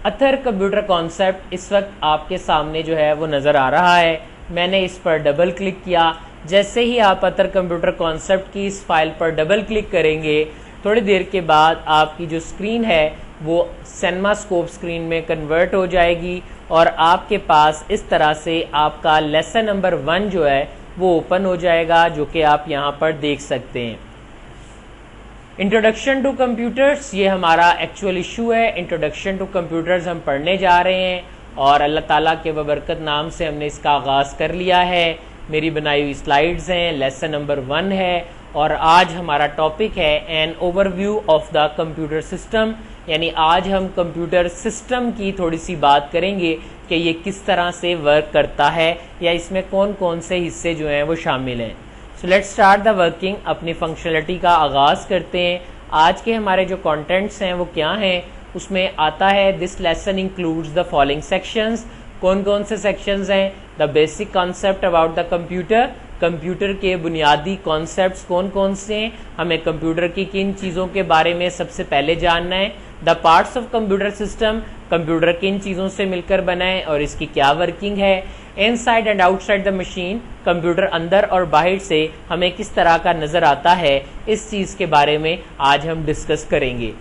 Athar computer concept इस वक्त आपके सामने जो है वो नज़र आ रहा है। मैंने इस पर डबल क्लिक किया। जैसे ही आप अथर कंप्यूटर कॉन्सेप्ट की इस फाइल पर डबल क्लिक करेंगे, थोड़ी देर के बाद आपकी जो स्क्रीन है वो सिनेमास्कोप स्क्रीन में कन्वर्ट हो जाएगी और आपके पास इस तरह से आपका लेसन नंबर 1 जो है वो ओपन हो जाएगा, जो कि आप यहाँ पर देख सकते हैं। इंट्रोडक्शन टू कंप्यूटर्स ये हमारा एक्चुअल इशू है। इंट्रोडक्शन टू कंप्यूटर्स हम पढ़ने जा रहे हैं और अल्लाह ताला के बबरकत नाम से हमने इसका आगाज़ कर लिया है। मेरी बनाई हुई स्लाइड्स हैं, लेसन नंबर 1 है और आज हमारा टॉपिक है an overview of the computer system, यानी आज हम कंप्यूटर सिस्टम की थोड़ी सी बात करेंगे कि ये किस तरह से वर्क करता है या इसमें कौन कौन से हिस्से जो हैं वो शामिल हैं। So let's start the working. अपनी फंक्शनलिटी का आगाज़ करते हैं। आज के हमारे जो कंटेंट्स हैं वो क्या हैं, उसमें आता है this lesson includes the following sections. कौन कौन से सेक्शंस हैं? The basic concept about the computer, computer के बुनियादी कॉन्सेप्ट्स कौन कौन से हैं, हमें कंप्यूटर की किन चीज़ों के बारे में सबसे पहले जानना है। The parts of computer system, computer किन चीज़ों से मिलकर बना है और इसकी क्या वर्किंग है। Inside and outside the machine, computer अंदर और बाहर से हमें किस तरह का नज़र आता है, इस चीज़ के बारे में आज हम डिस्कस करेंगे।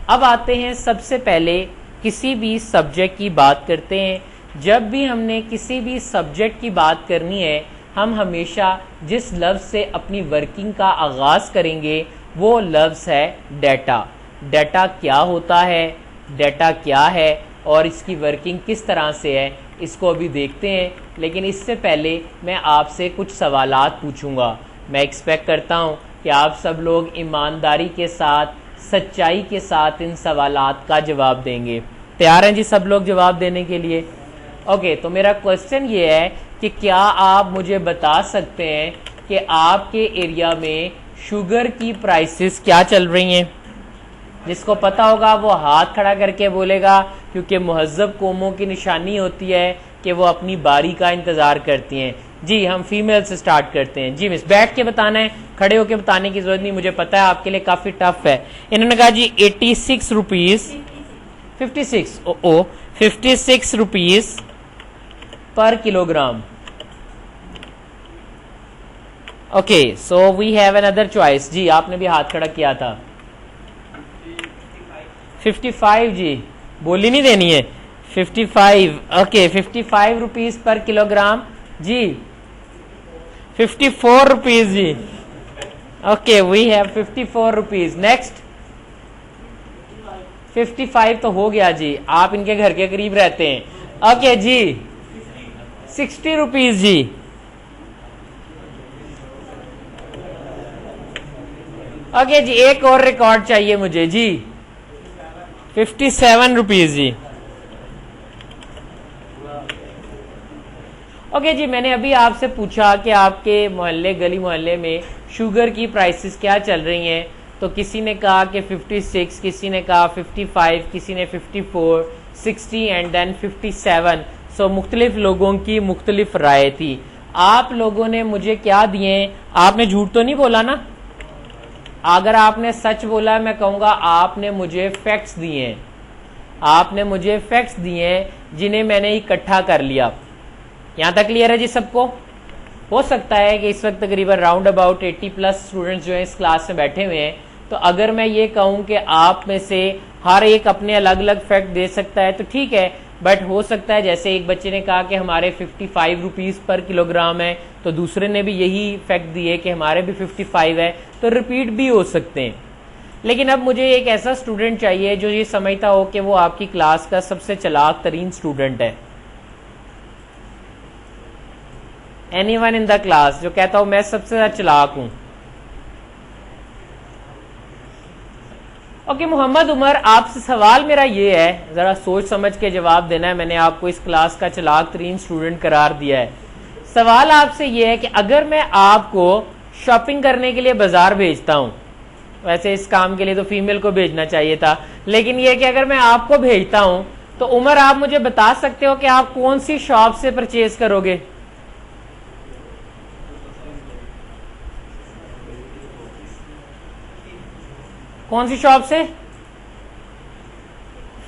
अब आते हैं सबसे पहले किसी भी सब्जेक्ट की बात करते हैं। जब भी हमने किसी भी सब्जेक्ट की बात करनी है, हम हमेशा जिस लफ्ज़ से अपनी वर्किंग का आगाज़ करेंगे वो लफ्ज़ है डाटा। डाटा क्या होता है, डाटा क्या है और इसकी वर्किंग किस तरह से है, इसको अभी देखते हैं। लेकिन इससे पहले मैं आपसे कुछ सवालात पूछूंगा। मैं एक्सपेक्ट करता हूं कि आप सब लोग ईमानदारी के साथ, सच्चाई के साथ इन सवालात का जवाब देंगे। तैयार हैं जी सब लोग जवाब देने के लिए? ओके, तो मेरा क्वेश्चन ये है कि क्या आप मुझे बता सकते हैं कि आपके एरिया में शुगर की प्राइसेस क्या चल रही हैं? जिसको पता होगा वो हाथ खड़ा करके बोलेगा, क्योंकि मुहज्जब कौमों की निशानी होती है कि वो अपनी बारी का इंतज़ार करती हैं। जी, हम फीमेल से स्टार्ट करते हैं। जी मिस, बैठ के बताना है, खड़े होके बताने की जरूरत नहीं, मुझे पता है आपके लिए काफ़ी टफ है। इन्होंने कहा जी 86 rupees 56 rupees per kilogram. Okay, so we have another choice. जी, आपने भी हाथ खड़ा किया था। 55 जी, बोली नहीं देनी है। 55, ओके, 55 रुपीज पर किलोग्राम। जी 54 रुपीज जी। Okay, we have 54 rupees. Next 55 तो हो गया जी, आप इनके घर के करीब रहते हैं। ओके जी 60 रुपीज जी। ओके जी, एक और रिकॉर्ड चाहिए मुझे जी। 57 रुपीज जी। ओके जी, मैंने अभी आपसे पूछा कि आपके मोहल्ले, गली मोहल्ले में शुगर की प्राइसेस क्या चल रही हैं, तो किसी ने कहा कि 56, किसी ने कहा 55, किसी ने 54, 60 एंड देन 57। सो मुख्तलिफ लोगों की मुख्तलिफ राय थी। आप लोगों ने मुझे क्या दिए? आपने झूठ तो नहीं बोला ना? अगर आपने सच बोला, मैं कहूँगा आपने मुझे फैक्ट्स दिए हैं। आपने मुझे फैक्ट्स दिए हैं जिन्हें मैंने इकट्ठा कर लिया। यहाँ तक क्लियर है जी सबको? हो सकता है कि इस वक्त तकरीबन राउंड अबाउट 80+ स्टूडेंट्स जो हैं इस क्लास में बैठे हुए हैं, तो अगर मैं ये कहूँ कि आप में से हर एक अपने अलग अलग फैक्ट दे सकता है तो ठीक है, बट हो सकता है जैसे एक बच्चे ने कहा कि हमारे 55 रुपीज़ पर किलोग्राम है, तो दूसरे ने भी यही फैक्ट दिए कि हमारे भी 55 है, तो रिपीट भी हो सकते हैं। लेकिन अब मुझे एक ऐसा स्टूडेंट चाहिए जो ये समझता हो कि वो आपकी क्लास का सबसे चालाक तरीन स्टूडेंट है। एनीवन इन द क्लास जो कहता हो मैं सबसे ज्यादा चालाक हूं? ओके मोहम्मद उमर, आपसे सवाल मेरा ये है, जरा सोच समझ के जवाब देना है। मैंने आपको इस क्लास का चालाक तरीन स्टूडेंट करार दिया है। सवाल आपसे ये है कि अगर मैं आपको शॉपिंग करने के लिए बाजार भेजता हूं, वैसे इस काम के लिए तो फीमेल को भेजना चाहिए था, लेकिन यह कि अगर मैं आपको भेजता हूं तो उमर आप मुझे बता सकते हो कि आप कौन सी शॉप से परचेज करोगे? कौन सी शॉप से?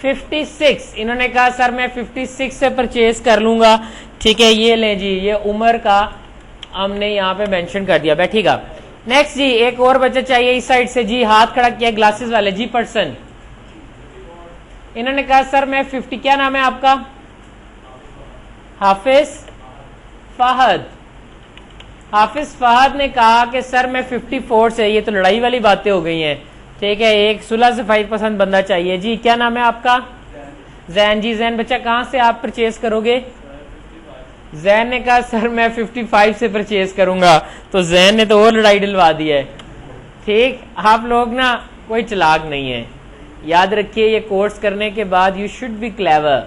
56, इन्होंने कहा सर मैं 56 से परचेज कर लूंगा। ठीक है, ये लें जी, ये उम्र का हमने यहाँ पे मेंशन कर दिया, बैठिएगा। नेक्स्ट जी, एक और बच्चा चाहिए इस साइड से जी, हाथ खड़ा किया ग्लासेस वाले जी, पर्सन। इन्होंने कहा सर मैं 50, क्या नाम है आपका? हाफिज फहद। हाफिज फहद ने कहा कि सर मैं 54 से, ये तो लड़ाई वाली बातें हो गई हैं। ठीक है, एक सुलह सफाई पसंद बंदा चाहिए जी, क्या नाम है आपका? जैन जी। जैन बच्चा कहां से आप परचेज करोगे? जैन ने कहा सर मैं 55 से परचेज करूंगा, तो जैन ने तो और लड़ाई डलवा दी है। ठीक, आप लोग ना कोई चालाक नहीं है, याद रखिए ये कोर्स करने के बाद you should be clever.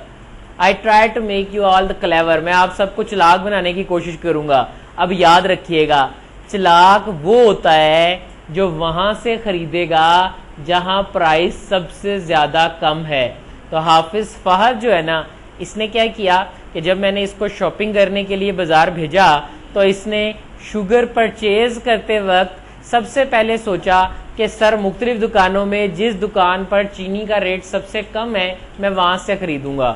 I try to make you all the clever, मैं आप सबको चालाक बनाने की कोशिश करूंगा। अब याद रखिएगा, चालाक वो होता है जो वहां से खरीदेगा जहां प्राइस सबसे ज्यादा कम है। तो हाफिज फहद जो है ना, इसने क्या किया कि जब मैंने इसको शॉपिंग करने के लिए बाजार भेजा, तो इसने शुगर परचेज करते वक्त सबसे पहले सोचा कि सर मुख्तलिफ दुकानों में जिस दुकान पर चीनी का रेट सबसे कम है मैं वहां से खरीदूंगा।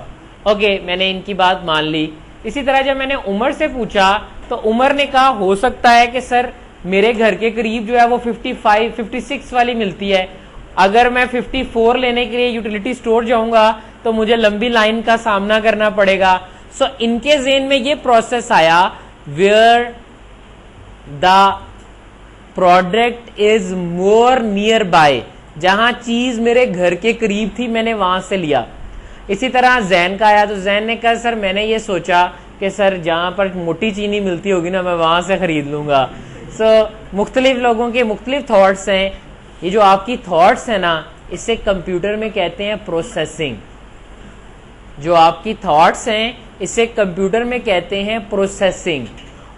ओके, मैंने इनकी बात मान ली। इसी तरह जब मैंने उमर से पूछा तो उमर ने कहा हो सकता है कि सर मेरे घर के करीब जो है वो 55, 56 वाली मिलती है, अगर मैं 54 लेने के लिए यूटिलिटी स्टोर जाऊंगा तो मुझे लंबी लाइन का सामना करना पड़ेगा। सो इनके ज़हन में ये प्रोसेस आया where the product is more nearby, जहां चीज मेरे घर के करीब थी मैंने वहां से लिया। इसी तरह जैन का आया, तो जैन ने कहा सर मैंने ये सोचा कि सर जहां पर मोटी चीनी मिलती होगी ना मैं वहां से खरीद लूंगा। सो मुख्तलिफ लोगों के मुख्तलिफ थॉट्स हैं। ये जो आपकी थॉट्स है ना, इसे कंप्यूटर में कहते हैं प्रोसेसिंग। जो आपकी थॉट्स हैं इसे कंप्यूटर में कहते हैं प्रोसेसिंग।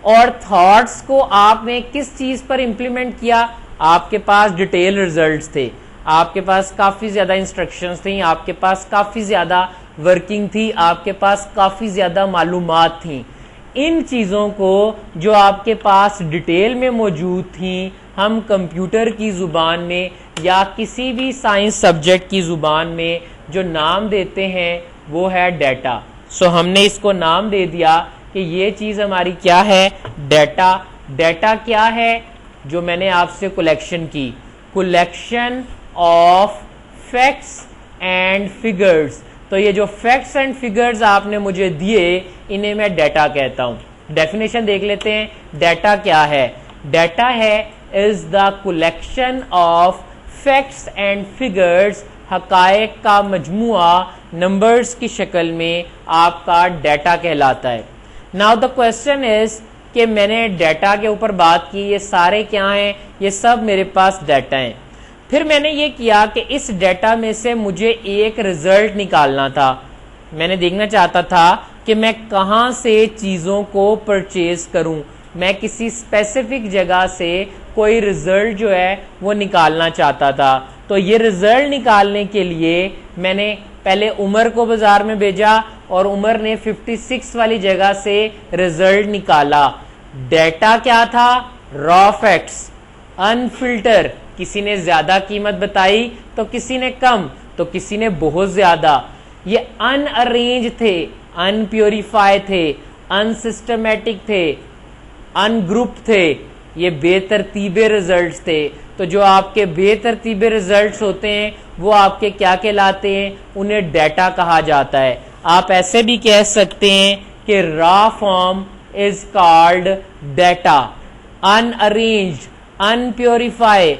और थॉट्स को आपने किस चीज पर इंप्लीमेंट किया? आपके पास डिटेल रिजल्ट्स थे, आपके पास काफी ज्यादा इंस्ट्रक्शंस थी, आपके पास काफी ज्यादा वर्किंग थी, आपके पास काफी ज्यादा मालूमात थी। इन चीजों को जो आपके पास डिटेल में मौजूद थी, हम कंप्यूटर की जुबान में या किसी भी साइंस सब्जेक्ट की जुबान में जो नाम देते हैं वो है डाटा। सो हमने इसको नाम दे दिया कि ये चीज हमारी क्या है? डाटा। डाटा क्या है? जो मैंने आपसे कलेक्शन की, collection of facts and figures. तो ये जो फैक्ट्स एंड फिगर्स आपने मुझे दिए, इन्हें मैं डाटा कहता हूं। डेफिनेशन देख लेते हैं, डाटा क्या है? डाटा है is the collection of facts and figures, हकायक का मजमुआ नंबर्स की शक्ल में आपका डाटा कहलाता है। नाउ द क्वेश्चन इज कि मैंने डाटा के ऊपर बात की, ये सारे क्या हैं? ये सब मेरे पास डाटा हैं। फिर मैंने ये किया कि इस डाटा में से मुझे एक रिजल्ट निकालना था। मैंने देखना चाहता था कि मैं कहां से चीजों को परचेज करूं, मैं किसी स्पेसिफिक जगह से कोई रिजल्ट जो है वो निकालना चाहता था। तो ये रिजल्ट निकालने के लिए मैंने पहले उमर को बाजार में भेजा और उमर ने 56 वाली जगह से रिजल्ट निकाला। डाटा क्या था? Raw facts, unfilter. किसी ने ज्यादा कीमत बताई तो किसी ने कम, तो किसी ने बहुत ज्यादा। ये अनअरेंज थे, अनप्योरीफाई थे, अनसिस्टमेटिक थे, अनग्रुप थे, ये बेतरतीबे रिजल्ट्स थे। तो जो आपके बेतरतीबे रिजल्ट्स होते हैं वो आपके क्या कहलाते हैं? उन्हें डाटा कहा जाता है। आप ऐसे भी कह सकते हैं कि raw form is called data. Unarranged, unpurified,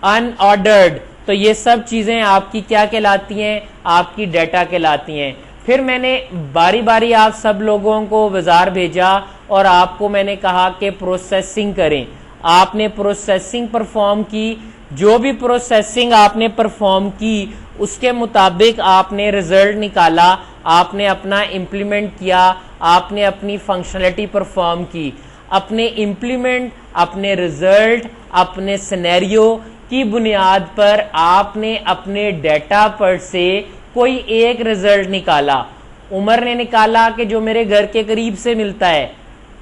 unordered, तो ये सब चीजें आपकी क्या कहलाती हैं? आपकी डाटा कहलाती हैं। फिर मैंने बारी बारी आप सब लोगों को बाजार भेजा और आपको मैंने कहा कि प्रोसेसिंग करें। आपने प्रोसेसिंग परफॉर्म की। जो भी प्रोसेसिंग आपने परफॉर्म की उसके मुताबिक आपने रिजल्ट निकाला, आपने अपना इंप्लीमेंट किया, आपने अपनी फंक्शनलिटी परफॉर्म की। अपने इंप्लीमेंट, अपने रिजल्ट, अपने सिनेरियो की बुनियाद पर आपने अपने डाटा पर से कोई एक रिजल्ट निकाला। उमर ने निकाला कि जो मेरे घर के करीब से मिलता है।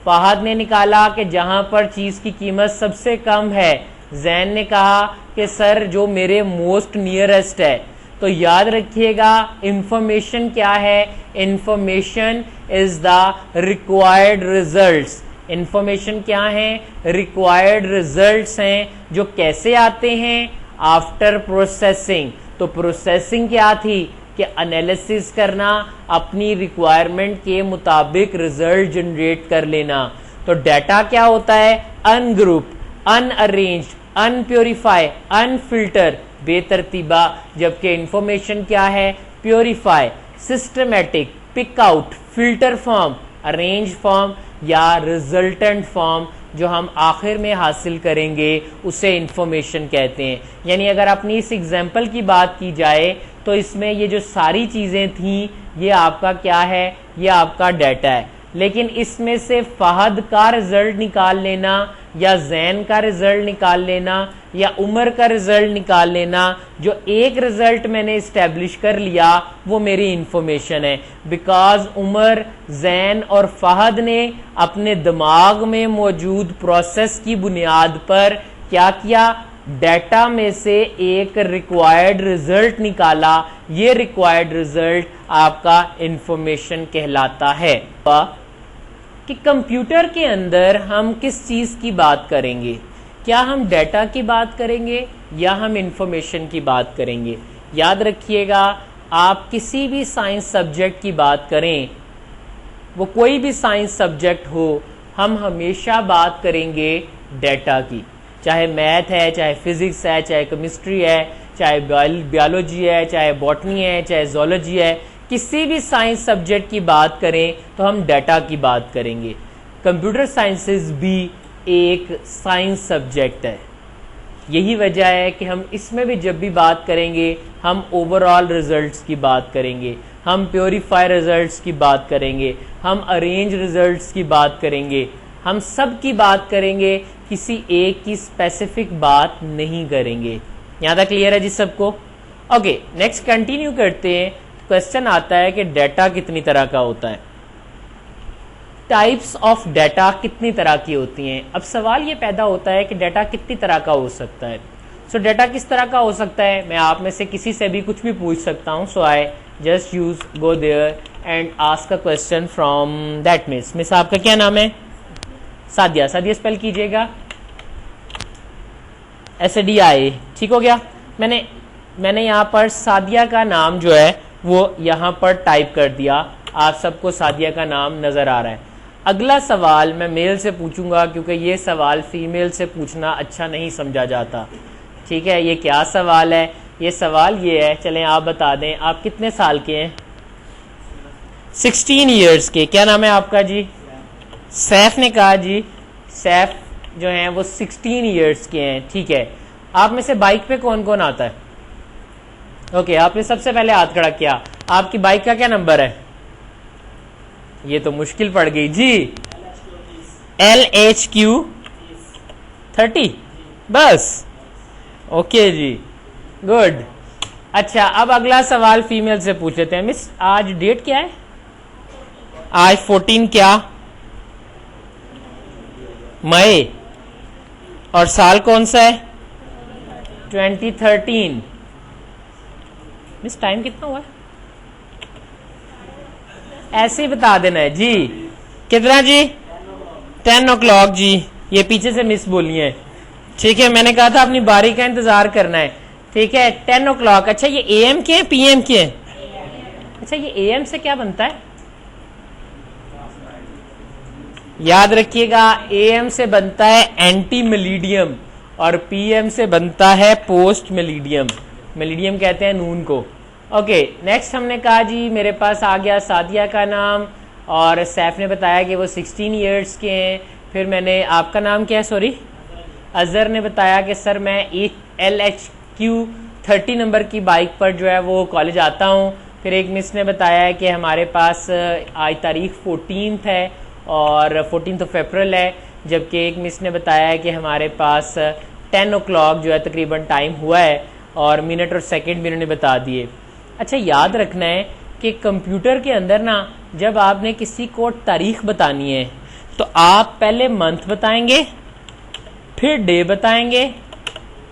फहद ने निकाला कि जहां पर चीज की कीमत सबसे कम है। जैन ने कहा कि सर जो मेरे मोस्ट नियरेस्ट है। तो याद रखिएगा इंफॉर्मेशन क्या है, information is the required results. Information क्या है, रिक्वायर्ड रिजल्ट्स हैं, जो कैसे आते हैं, आफ्टर प्रोसेसिंग। तो प्रोसेसिंग क्या थी कि एनालिसिस करना, अपनी रिक्वायरमेंट के मुताबिक रिजल्ट जनरेट कर लेना। तो डाटा क्या होता है, अनग्रुप, अनअरेंज्ड, अनप्योरीफाई, अनफिल्टर, बेतरतीबा, जबकि इंफॉर्मेशन क्या है, purify, systematic, pick out, filter form, arrange form या रिजल्टेंट फॉर्म, जो हम आखिर में हासिल करेंगे उसे इंफॉर्मेशन कहते हैं। यानी अगर अपनी इस एग्जाम्पल की बात की जाए तो इसमें ये जो सारी चीजें थी ये आपका क्या है, ये आपका डाटा है। लेकिन इसमें से फहद का रिजल्ट निकाल लेना या जैन का रिजल्ट निकाल लेना या उमर का रिजल्ट निकाल लेना, जो एक रिजल्ट मैंने इस्टेब्लिश कर लिया वो मेरी इंफॉर्मेशन है। बिकॉज उमर, जैन और फहद ने अपने दिमाग में मौजूद प्रोसेस की बुनियाद पर क्या किया, डाटा में से एक रिक्वायर्ड रिजल्ट निकाला। ये रिक्वायर्ड रिजल्ट आपका इंफॉर्मेशन कहलाता है। कि कंप्यूटर के अंदर हम किस चीज की बात करेंगे, क्या हम डाटा की बात करेंगे या हम इंफॉर्मेशन की बात करेंगे। याद रखिएगा, आप किसी भी साइंस सब्जेक्ट की बात करें, वो कोई भी साइंस सब्जेक्ट हो, हम हमेशा बात करेंगे डाटा की। चाहे मैथ है, चाहे फिजिक्स है, चाहे केमिस्ट्री है, चाहे बायोलॉजी है, चाहे बॉटनी है, चाहे जोलॉजी है, किसी भी साइंस सब्जेक्ट की बात करें तो हम डाटा की बात करेंगे। कंप्यूटर साइंसेस भी एक साइंस सब्जेक्ट है। यही वजह है कि हम इसमें भी जब भी बात करेंगे हम ओवरऑल रिजल्ट्स की बात करेंगे, हम प्योरीफाई रिजल्ट्स की बात करेंगे, हम अरेंज रिजल्ट्स की बात करेंगे, हम सब की बात करेंगे, किसी एक की स्पेसिफिक बात नहीं करेंगे। यहाँ तक क्लियर है जी सबको? ओके, नेक्स्ट कंटिन्यू करते हैं। क्वेश्चन आता है कि डाटा कितनी तरह का होता है, टाइप्स ऑफ डाटा कितनी तरह की होती हैं। अब सवाल ये पैदा होता है कि डाटा कितनी तरह का हो सकता है। सो डाटा किस तरह का हो सकता है, मैं आप में से किसी से भी कुछ भी पूछ सकता हूँ। So I just use go there and ask a question from that miss. Miss आपका क्या नाम है? सादिया। सादिया स्पेल कीजिएगा, SADIA, ठीक हो गया। मैंने यहाँ पर सादिया का नाम जो है वो यहाँ पर टाइप कर दिया, आप सबको सादिया का नाम नजर आ रहा है। अगला सवाल मैं मेल से पूछूंगा क्योंकि ये सवाल फीमेल से पूछना अच्छा नहीं समझा जाता। ठीक है, ये क्या सवाल है? ये सवाल ये है, चलें आप बता दें, आप कितने साल के हैं? 16 ईयर्स के। क्या नाम है आपका जी? सैफ ने कहा जी, सैफ जो हैं वो 16 ईयर्स के हैं। ठीक है, आप में से बाइक पे कौन कौन आता है? ओके, आपने सबसे पहले हाथ खड़ा किया। आपकी बाइक का क्या नंबर है? ये तो मुश्किल पड़ गई जी। LHQ 30, बस। ओके जी, गुड। अच्छा, अब अगला सवाल फीमेल से पूछ लेते हैं। मिस, आज डेट क्या है? आज 14 क्या? मई। और साल कौन सा है? 2013। मिस, टाइम कितना हुआ? ऐसे ही बता देना है जी। कितना जी? 10 o'clock जी। ये पीछे से मिस बोली है। ठीक है, मैंने कहा था अपनी बारी का इंतजार करना है। ठीक है, 10 o'clock। अच्छा, ये AM के हैं PM के हैं? अच्छा, ये AM से क्या बनता है? याद रखिएगा, AM से बनता है एंटी मिलीडियम और PM से बनता है पोस्ट मिलीडियम। मिलीडियम कहते हैं नून को। ओके, नेक्स्ट हमने कहा जी, मेरे पास आ गया सादिया का नाम और सैफ ने बताया कि वो 16 ईयर्स के हैं। फिर मैंने, आपका नाम क्या है? सॉरी, अजहर ने बताया कि सर मैं LHQ 30 नंबर की बाइक पर जो है वो कॉलेज आता हूँ। फिर एक मिस ने बताया है कि हमारे पास आज तारीख 14 है और 14 अप्रैल है, जबकि एक मिस ने बताया है कि हमारे पास 10 o'clock जो है तकरीबन टाइम हुआ है और मिनट और सेकंड भी उन्होंने बता दिए। अच्छा, याद रखना है कि कंप्यूटर के अंदर ना, जब आपने किसी को तारीख बतानी है तो आप पहले मंथ बताएंगे, फिर डे बताएंगे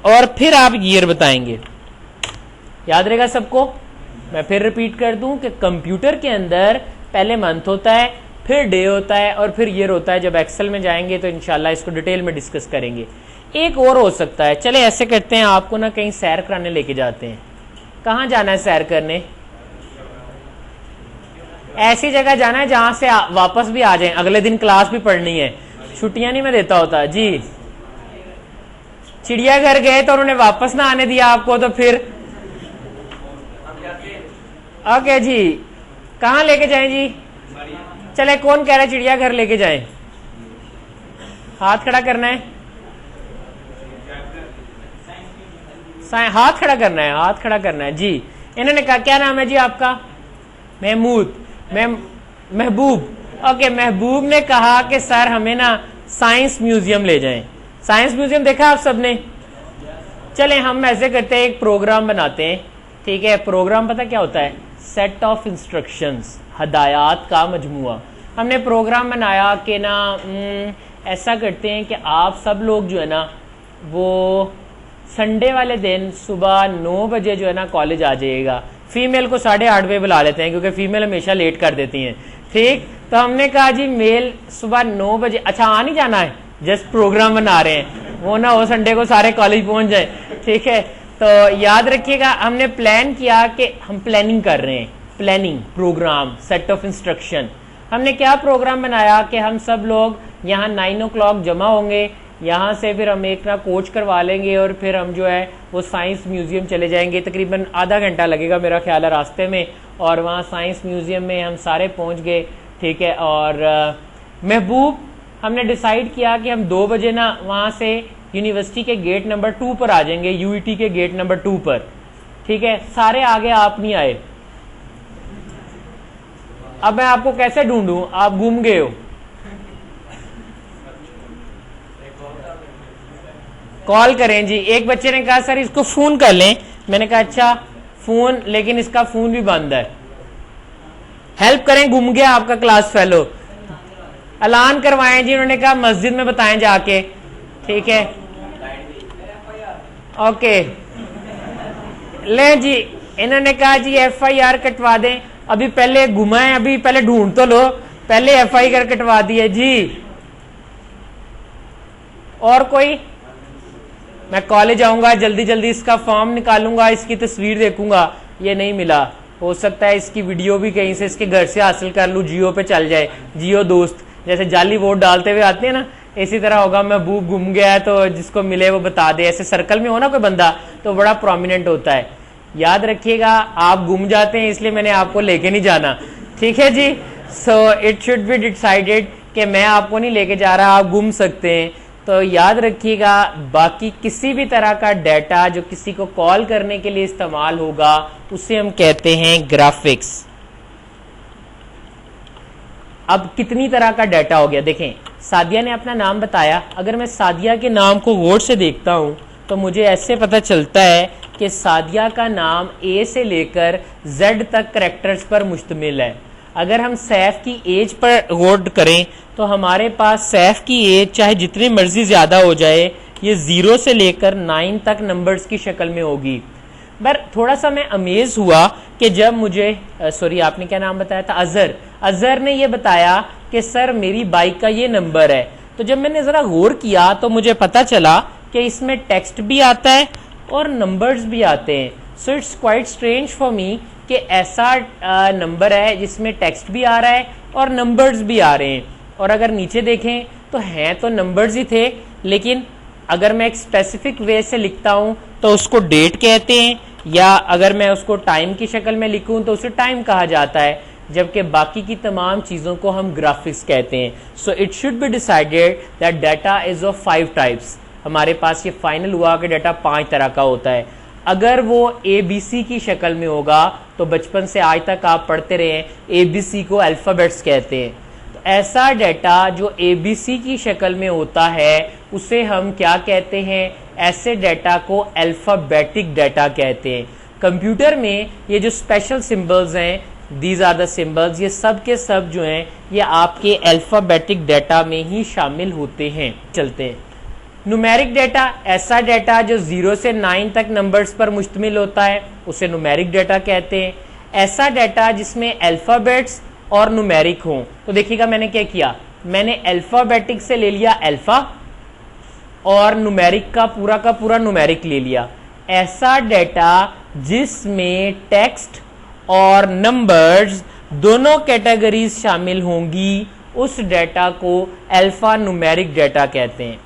और फिर आप ईयर बताएंगे। याद रहेगा सबको? मैं फिर रिपीट कर दूं कि कंप्यूटर के अंदर पहले मंथ होता है, फिर डे होता है और फिर ईयर होता है। जब एक्सेल में जाएंगे तो इंशाल्लाह इसको डिटेल में डिस्कस करेंगे। एक और हो सकता है, चले ऐसे करते हैं, आपको ना कहीं सैर कराने लेके जाते हैं। कहाँ जाना है सैर करने? ऐसी जगह जाना है जहां से वापस भी आ जाएं, अगले दिन क्लास भी पढ़नी है, छुट्टियां नहीं मैं देता होता जी। चिड़ियाघर गए तो उन्होंने वापस ना आने दिया आपको, तो फिर ओके जी, कहाँ लेके जाएं जी? चले, कौन कह रहा है चिड़ियाघर लेके जाएं? हाथ खड़ा करना है, हाथ खड़ा करना है, हाथ खड़ा करना है जी। इन्होंने कहा क्या नाम है जी आपका? महमूद, महबूब। ओके, महबूब ने कहा कि सर हमें ना साइंस म्यूजियम ले जाएं। साइंस म्यूजियम देखा आप सबने? चलें हम ऐसे करते हैं, एक प्रोग्राम बनाते हैं, ठीक है? प्रोग्राम पता क्या होता है? सेट ऑफ इंस्ट्रक्शंस, हदायत का मजमुआ। हमने प्रोग्राम बनाया कि ना ऐसा करते हैं कि आप सब लोग जो है ना वो संडे वाले दिन सुबह 9 बजे जो है ना कॉलेज आ जाइएगा। फीमेल को 8:30 बजे बुला लेते हैं क्योंकि फीमेल हमेशा लेट कर देती हैं, ठीक? तो हमने कहा जी मेल सुबह 9 बजे। अच्छा, आ नहीं जाना है, जस्ट प्रोग्राम बना रहे हैं, वो ना हो संडे को सारे कॉलेज पहुंच जाए, ठीक है? तो याद रखिएगा, हमने प्लान किया कि हम प्लानिंग कर रहे हैं, planning program set of instruction. हमने क्या प्रोग्राम बनाया कि हम सब लोग यहाँ 9 o'clock जमा होंगे, यहाँ से फिर हम एक ना कोच करवा लेंगे और फिर हम जो है वो साइंस म्यूजियम चले जाएंगे। तकरीबन आधा घंटा लगेगा मेरा ख्याल है रास्ते में, और वहाँ साइंस म्यूजियम में हम सारे पहुँच गए, ठीक है? और महबूब हमने डिसाइड किया कि हम 2 बजे ना वहाँ से यूनिवर्सिटी के गेट नंबर 2 पर आ जाएंगे, यूईटी के गेट नंबर 2 पर, ठीक है? सारे आगे, आप नहीं आए। अब मैं आपको कैसे ढूंढूं? आप गुम गए हो। कॉल करें जी। एक बच्चे ने कहा सर इसको फोन कर लें। मैंने कहा अच्छा फोन, लेकिन इसका फोन भी बंद है। हेल्प करें, गुम गया आपका क्लास फेलो। ऐलान करवाएं जी। उन्होंने कहा मस्जिद में बताएं जाके, ठीक है? ओके ले जी, इन्होंने कहा जी FIR कटवा दें। अभी पहले घुमाएं, अभी पहले ढूंढ तो लो, पहले FIR कटवा दिए जी। और कोई? मैं कॉलेज आऊंगा, जल्दी जल्दी इसका फॉर्म निकालूंगा, इसकी तस्वीर देखूंगा, ये नहीं मिला। हो सकता है इसकी वीडियो भी कहीं से इसके घर से हासिल कर लूं, जियो पे चल जाए, जियो दोस्त, जैसे जाली वोट डालते हुए आते हैं ना, इसी तरह होगा। महबूब घूम गया है तो जिसको मिले वो बता दे। ऐसे सर्कल में हो ना कोई बंदा तो बड़ा प्रोमिनेंट होता है। याद रखिएगा, आप गुम जाते हैं इसलिए मैंने आपको लेके नहीं जाना, ठीक है जी? So it should be decided कि मैं आपको नहीं लेके जा रहा, आप गुम सकते हैं। तो याद रखिएगा, बाकी किसी भी तरह का डाटा जो किसी को कॉल करने के लिए इस्तेमाल होगा उसे हम कहते हैं ग्राफिक्स। अब कितनी तरह का डाटा हो गया देखें। सादिया ने अपना नाम बताया, अगर मैं सादिया के नाम को गौर से देखता हूं तो मुझे ऐसे पता चलता है कि सादिया का नाम A से लेकर Z तक कैरेक्टर्स पर मुश्तमिल है। अगर हम सैफ की एज पर गौर करें तो हमारे पास सैफ की एज चाहे जितनी मर्जी ज्यादा हो जाए, ये 0 से लेकर 9 तक नंबर्स की शक्ल में होगी। पर थोड़ा सा मैं अमेज हुआ कि जब मुझे सॉरी आपने क्या नाम बताया था? अजहर ने ये बताया कि सर मेरी बाइक का ये नंबर है। तो जब मैंने जरा गौर किया तो मुझे पता चला कि इसमें टेक्स्ट भी आता है और नंबर्स भी आते हैं। So it's quite strange for me कि ऐसा नंबर है जिसमें टेक्स्ट भी आ रहा है और नंबर्स भी आ रहे हैं। और अगर नीचे देखें तो हैं तो नंबर्स ही थे, लेकिन अगर मैं एक स्पेसिफिक वे से लिखता हूं तो उसको डेट कहते हैं, या अगर मैं उसको टाइम की शक्ल में लिखूं तो उसे टाइम कहा जाता है, जबकि बाकी की तमाम चीजों को हम ग्राफिक्स कहते हैं। सो it should be decided that data is of 5 types. हमारे पास ये फाइनल हुआ कि डाटा 5 तरह का होता है। अगर वो ABC की शक्ल में होगा तो बचपन से आज तक आप पढ़ते रहे ABC को अल्फाबेट्स कहते हैं। तो ऐसा डाटा जो ABC की शक्ल में होता है उसे हम क्या कहते हैं? ऐसे डाटा को अल्फाबेटिक डाटा कहते हैं। कंप्यूटर में ये जो स्पेशल सिंबल्स हैं, दीज आर द सिंबल्स, ये सब के सब जो हैं ये आपके अल्फाबेटिक डाटा में ही शामिल होते हैं। चलते हैं, न्यूमेरिक डाटा, ऐसा डाटा जो 0 से 9 तक नंबर्स पर मुश्तमिल होता है उसे न्यूमेरिक डाटा कहते हैं। ऐसा डाटा जिसमें अल्फाबेट्स और न्यूमेरिक हों, तो देखिएगा मैंने क्या किया, मैंने अल्फाबेटिक से ले लिया अल्फा और न्यूमेरिक का पूरा न्यूमेरिक ले लिया। ऐसा डाटा जिसमें टेक्स्ट और नंबर्स दोनों कैटेगरीज शामिल होंगी, उस डाटा को अल्फा न्यूमेरिक डाटा कहते हैं।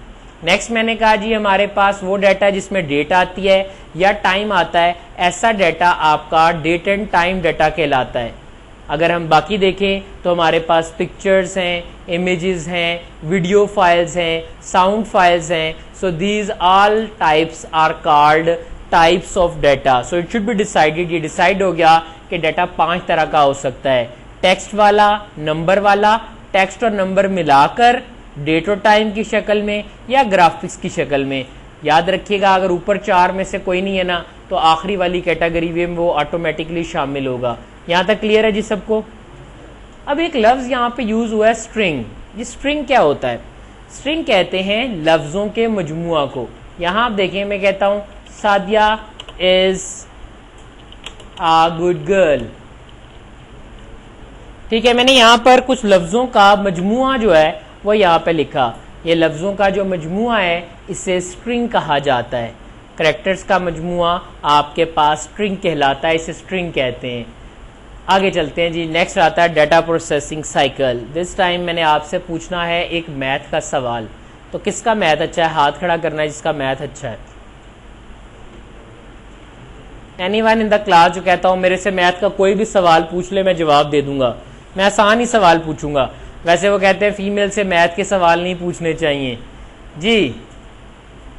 नेक्स्ट मैंने कहा जी हमारे पास वो डाटा जिसमें डेट आती है या टाइम आता है, ऐसा डाटा आपका डेट एंड टाइम डाटा कहलाता है। अगर हम बाकी देखें तो हमारे पास पिक्चर्स हैं, इमेजेस हैं, वीडियो फाइल्स हैं, साउंड फाइल्स हैं। So these all types are called types of data. So it should be decided, ये डिसाइड हो गया कि डाटा 5 तरह का हो सकता है, टेक्स्ट वाला, नंबर वाला, टेक्स्ट और नंबर मिलाकर डेट और टाइम की शक्ल में, या ग्राफिक्स की शक्ल में। याद रखिएगा अगर ऊपर 4 में से कोई नहीं है ना तो आखिरी वाली कैटेगरी में वो ऑटोमेटिकली शामिल होगा। यहां तक क्लियर है जी सबको? अब एक लफ्ज यहां पे यूज हुआ है स्ट्रिंग। ये स्ट्रिंग क्या होता है? स्ट्रिंग कहते हैं लफ्जों के मजमुआ को। यहां आप देखें, मैं कहता हूं Sadia is a good girl, ठीक है, मैंने यहां पर कुछ लफ्जों का मजमुआ जो है वो यहाँ पे लिखा। ये लफ्जों का जो मजमुआ है इसे स्ट्रिंग कहा जाता है। कैरेक्टर्स का मजमुआ आपके पास स्ट्रिंग कहलाता है, इसे स्ट्रिंग कहते हैं। आगे चलते हैं जी। नेक्स्ट आता है data processing cycle. This time मैंने आपसे पूछना है एक मैथ का सवाल। तो किसका मैथ अच्छा है? हाथ खड़ा करना है जिसका मैथ अच्छा है। एनीवन इन द क्लास जो कहता हूं मेरे से मैथ का कोई भी सवाल पूछ ले मैं जवाब दे दूंगा, मैं आसान ही सवाल पूछूंगा। वैसे वो कहते हैं फीमेल से मैथ के सवाल नहीं पूछने चाहिए। जी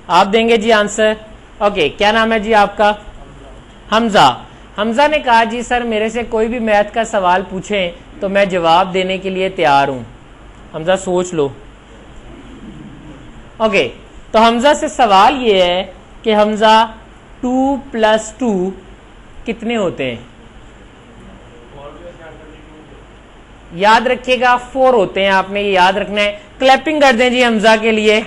आप देंगे जी आंसर? ओके, क्या नाम है जी आपका? हमजा। हमजा ने कहा जी सर मेरे से कोई भी मैथ का सवाल पूछे तो मैं जवाब देने के लिए तैयार हूं। हमजा सोच लो। ओके, तो हमजा से सवाल ये है कि हमजा 2 + 2 कितने होते हैं? याद रखिएगा 4 होते हैं, आपने ये याद रखना है। क्लैपिंग कर दें जी हमजा के लिए।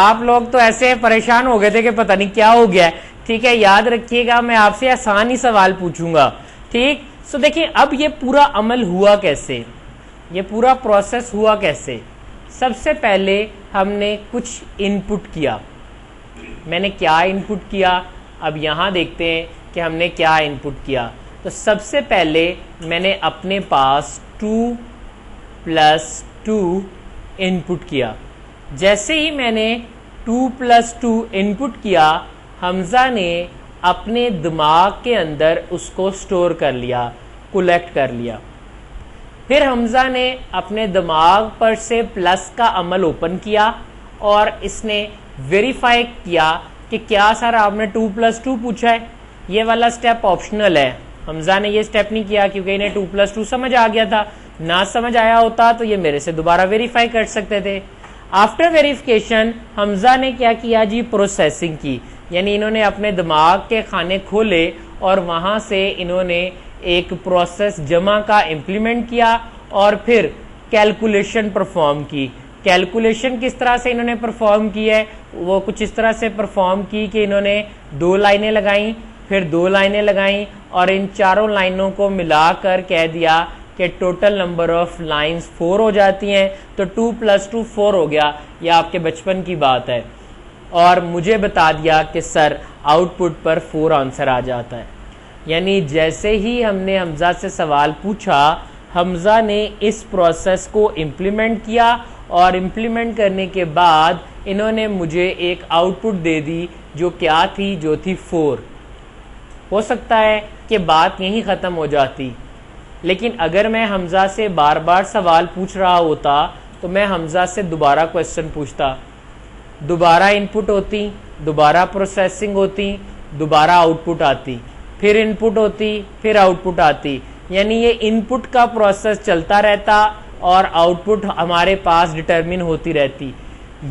आप लोग तो ऐसे परेशान हो गए थे कि पता नहीं क्या हो गया है। ठीक है, याद रखिएगा मैं आपसे आसान ही सवाल पूछूंगा। ठीक, सो देखिए अब ये पूरा अमल हुआ कैसे, ये पूरा प्रोसेस हुआ कैसे। सबसे पहले हमने कुछ इनपुट किया। मैंने क्या इनपुट किया, अब यहां देखते हैं कि हमने क्या इनपुट किया। तो सबसे पहले मैंने अपने पास 2 + 2 इनपुट किया। जैसे ही मैंने 2 + 2 इनपुट किया, हमजा ने अपने दिमाग के अंदर उसको स्टोर कर लिया, कलेक्ट कर लिया। फिर हमजा ने अपने दिमाग पर से प्लस का अमल ओपन किया और इसने वेरीफाई किया कि क्या सर आपने 2 + 2 पूछा है। ये वाला स्टेप ऑप्शनल है, हमजा ने ये स्टेप नहीं किया क्योंकि इन्हें 2 + 2 समझ आ गया था। ना समझ आया होता तो ये मेरे से दोबारा वेरीफाई कर सकते थे। आफ्टर वेरिफिकेशन हमजा ने क्या किया जी, प्रोसेसिंग की। यानी इन्होंने अपने दिमाग के खाने खोले और वहां से इन्होंने एक प्रोसेस जमा का इम्प्लीमेंट किया और फिर कैलकुलेशन परफॉर्म की। कैलकुलेशन किस तरह से इन्होंने परफॉर्म की है, वो कुछ इस तरह से परफॉर्म की कि इन्होंने 2 लाइनें लगाई, फिर 2 लाइनें लगाई और इन चारों लाइनों को मिलाकर कह दिया कि टोटल नंबर ऑफ लाइंस 4 हो जाती हैं। तो 2 + 2 4 हो गया। यह आपके बचपन की बात है। और मुझे बता दिया कि सर आउटपुट पर 4 आंसर आ जाता है। यानी जैसे ही हमने हमजा से सवाल पूछा, हमजा ने इस प्रोसेस को इम्प्लीमेंट किया और इम्प्लीमेंट करने के बाद इन्होंने मुझे एक आउटपुट दे दी जो क्या थी, जो थी 4। हो सकता है कि बात यहीं ख़त्म हो जाती, लेकिन अगर मैं हमजा से बार बार सवाल पूछ रहा होता तो मैं हमजा से दोबारा क्वेश्चन पूछता, दोबारा इनपुट होती, दोबारा प्रोसेसिंग होती, दोबारा आउटपुट आती, फिर इनपुट होती, फिर आउटपुट आती। यानी ये इनपुट का प्रोसेस चलता रहता और आउटपुट हमारे पास डिटरमिन होती रहती।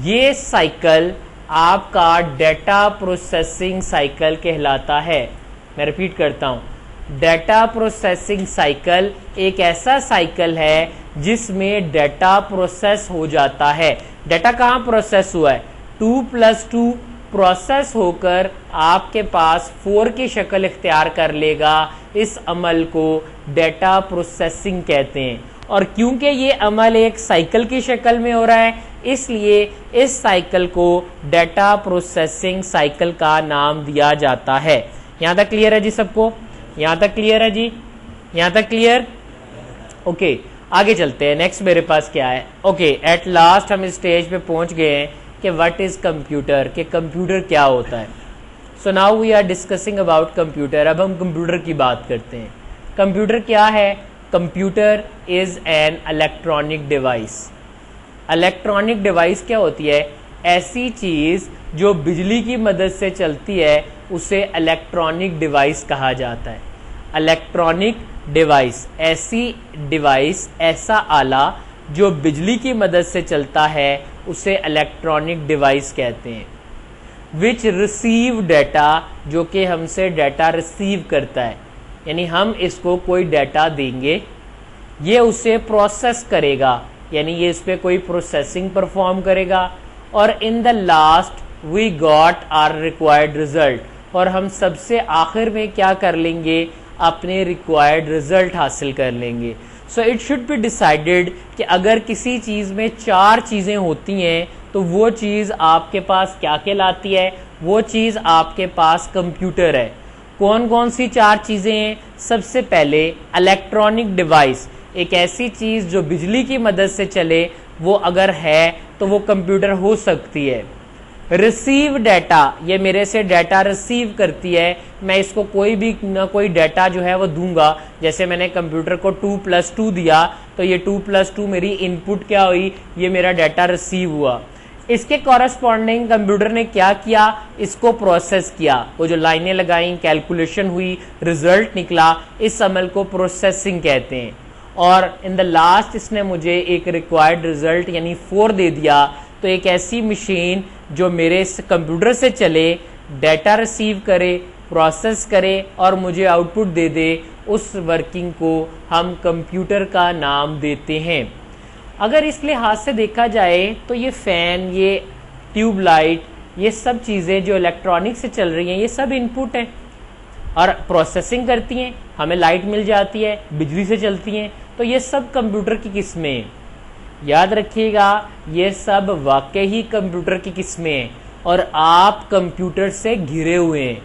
ये साइकिल आपका डाटा प्रोसेसिंग साइकिल कहलाता है। मैं रिपीट करता हूं, डाटा प्रोसेसिंग साइकिल एक ऐसा साइकिल है जिसमें डाटा प्रोसेस हो जाता है। डाटा कहाँ प्रोसेस हुआ है, 2+2 प्रोसेस होकर आपके पास 4 की शक्ल इख्तियार कर लेगा। इस अमल को डाटा प्रोसेसिंग कहते हैं। और क्योंकि ये अमल एक साइकिल की शक्ल में हो रहा है, इसलिए इस साइकिल को डाटा प्रोसेसिंग साइकिल का नाम दिया जाता है। यहां तक क्लियर है जी सबको? यहां तक क्लियर है जी? यहां तक क्लियर? ओके, आगे चलते हैं। नेक्स्ट मेरे पास क्या है? ओके, एट लास्ट हम इस स्टेज पे पहुंच गए हैं कि व्हाट इज कंप्यूटर, कि कंप्यूटर क्या होता है। So now we are discussing about computer. अब हम कंप्यूटर की बात करते हैं। कंप्यूटर क्या है? Computer is an electronic device. Electronic device क्या होती है? ऐसी चीज जो बिजली की मदद से चलती है उसे इलेक्ट्रॉनिक डिवाइस कहा जाता है। इलेक्ट्रॉनिक डिवाइस, ऐसी डिवाइस, ऐसा आला जो बिजली की मदद से चलता है उसे इलेक्ट्रॉनिक डिवाइस कहते हैं। विच रिसीव डाटा, जो कि हमसे डाटा रिसीव करता है, यानी हम इसको कोई डाटा देंगे, ये उसे प्रोसेस करेगा, यानी ये इस पर कोई प्रोसेसिंग परफॉर्म करेगा। और in the last we got are required result, और हम सबसे आखिर में क्या कर लेंगे? अपने रिक्वायर्ड रिजल्ट हासिल कर लेंगे। सो इट शुड बी डिसाइडेड कि अगर किसी चीज़ में 4 चीज़ें होती हैं तो वो चीज़ आपके पास क्या कहलाती है? वो चीज़ आपके पास कंप्यूटर है। कौन कौन सी 4 चीज़ें हैं? सबसे पहले इलेक्ट्रॉनिक डिवाइस, एक ऐसी चीज़ जो बिजली की मदद से चले, वो अगर है तो वो कंप्यूटर हो सकती है। रिसीव डाटा, ये मेरे से डाटा रिसीव करती है, मैं इसको कोई भी ना कोई डाटा जो है वो दूंगा। जैसे मैंने कंप्यूटर को 2+2 दिया तो ये 2+2 मेरी इनपुट क्या हुई? ये मेरा डाटा रिसीव हुआ। इसके कॉरस्पॉन्डिंग कंप्यूटर ने क्या किया? इसको प्रोसेस किया। वो जो लाइनें लगाई, कैलकुलेशन हुई, रिजल्ट निकला, इस अमल को प्रोसेसिंग कहते हैं। और इन द लास्ट इसने मुझे एक रिक्वायर्ड रिजल्ट यानी 4 दे दिया। तो एक ऐसी मशीन जो मेरे कंप्यूटर से चले, डाटा रिसीव करे, प्रोसेस करे और मुझे आउटपुट दे दे, उस वर्किंग को हम कंप्यूटर का नाम देते हैं। अगर इस लिहाज से देखा जाए तो ये फ़ैन, ये ट्यूबलाइट, ये सब चीज़ें जो इलेक्ट्रॉनिक से चल रही हैं, ये सब इनपुट हैं और प्रोसेसिंग करती हैं, हमें लाइट मिल जाती है, बिजली से चलती हैं। तो ये सब कंप्यूटर की किस्में हैं। याद रखिएगा, ये सब वाकई ही कंप्यूटर की किस्में हैं और आप कंप्यूटर से घिरे हुए हैं।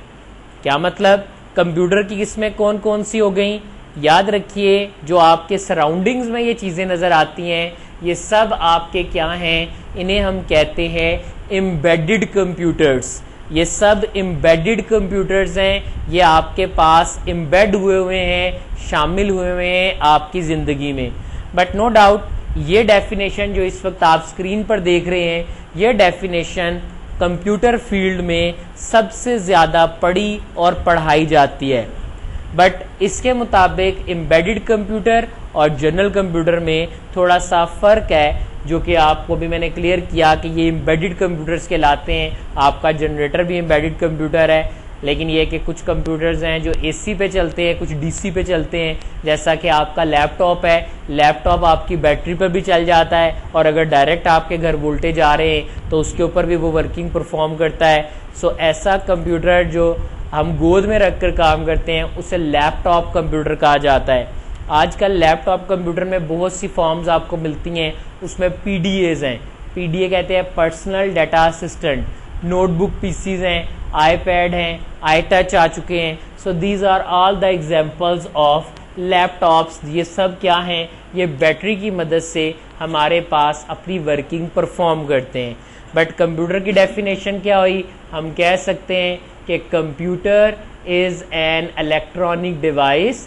क्या मतलब? कंप्यूटर की किस्में कौन कौन सी हो गई? याद रखिए, जो आपके सराउंडिंग्स में ये चीज़ें नज़र आती हैं, ये सब आपके क्या हैं? इन्हें हम कहते हैं एम्बेडेड कंप्यूटर्स। ये सब एम्बेडेड कंप्यूटर्स हैं, ये आपके पास एम्बेड हुए हैं, शामिल हुए हैं आपकी ज़िंदगी में। बट नो डाउट ये डेफिनेशन जो इस वक्त आप स्क्रीन पर देख रहे हैं, ये डेफिनेशन कंप्यूटर फील्ड में सबसे ज़्यादा पढ़ी और पढ़ाई जाती है। बट इसके मुताबिक एम्बेडेड कंप्यूटर और जनरल कंप्यूटर में थोड़ा सा फ़र्क है, जो कि आपको भी मैंने क्लियर किया कि ये एम्बेडेड कंप्यूटर्स कहलाते हैं। आपका जनरेटर भी एम्बेडेड कंप्यूटर है, लेकिन ये कि कुछ कंप्यूटर्स हैं जो एसी पे चलते हैं, कुछ डीसी पे चलते हैं। जैसा कि आपका लैपटॉप है, लैपटॉप आपकी बैटरी पर भी चल जाता है और अगर डायरेक्ट आपके घर वोल्टेज आ रहे हैं तो उसके ऊपर भी वो वर्किंग परफॉर्म करता है। सो ऐसा कंप्यूटर जो हम गोद में रख कर काम करते हैं उसे लैपटॉप कंप्यूटर कहा जाता है। आजकल लैपटॉप कंप्यूटर में बहुत सी फॉर्म्स आपको मिलती हैं, उसमें पीडीएज हैं। पीडीए कहते हैं personal data assistant. Notebook PCs हैं, आईपैड हैं, आई टच आ चुके हैं। So these are all the examples of laptops. ये सब क्या हैं? ये बैटरी की मदद से हमारे पास अपनी वर्किंग परफॉर्म करते हैं। बट कंप्यूटर की डेफिनेशन क्या हुई? हम कह सकते हैं कि computer is an electronic device.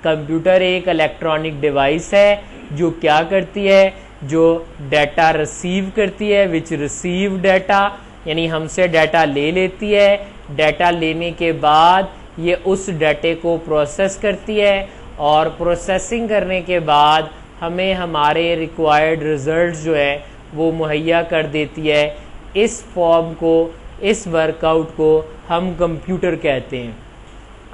Computer एक इलेक्ट्रॉनिक डिवाइस है जो क्या करती है? जो डाटा रिसीव करती है, विच रिसीव डाटा, यानी हमसे डाटा ले लेती है। डाटा लेने के बाद ये उस डाटे को प्रोसेस करती है और प्रोसेसिंग करने के बाद हमें हमारे रिक्वायर्ड रिजल्ट्स जो है वो मुहैया कर देती है। इस फॉर्म को, इस वर्कआउट को हम कंप्यूटर कहते हैं।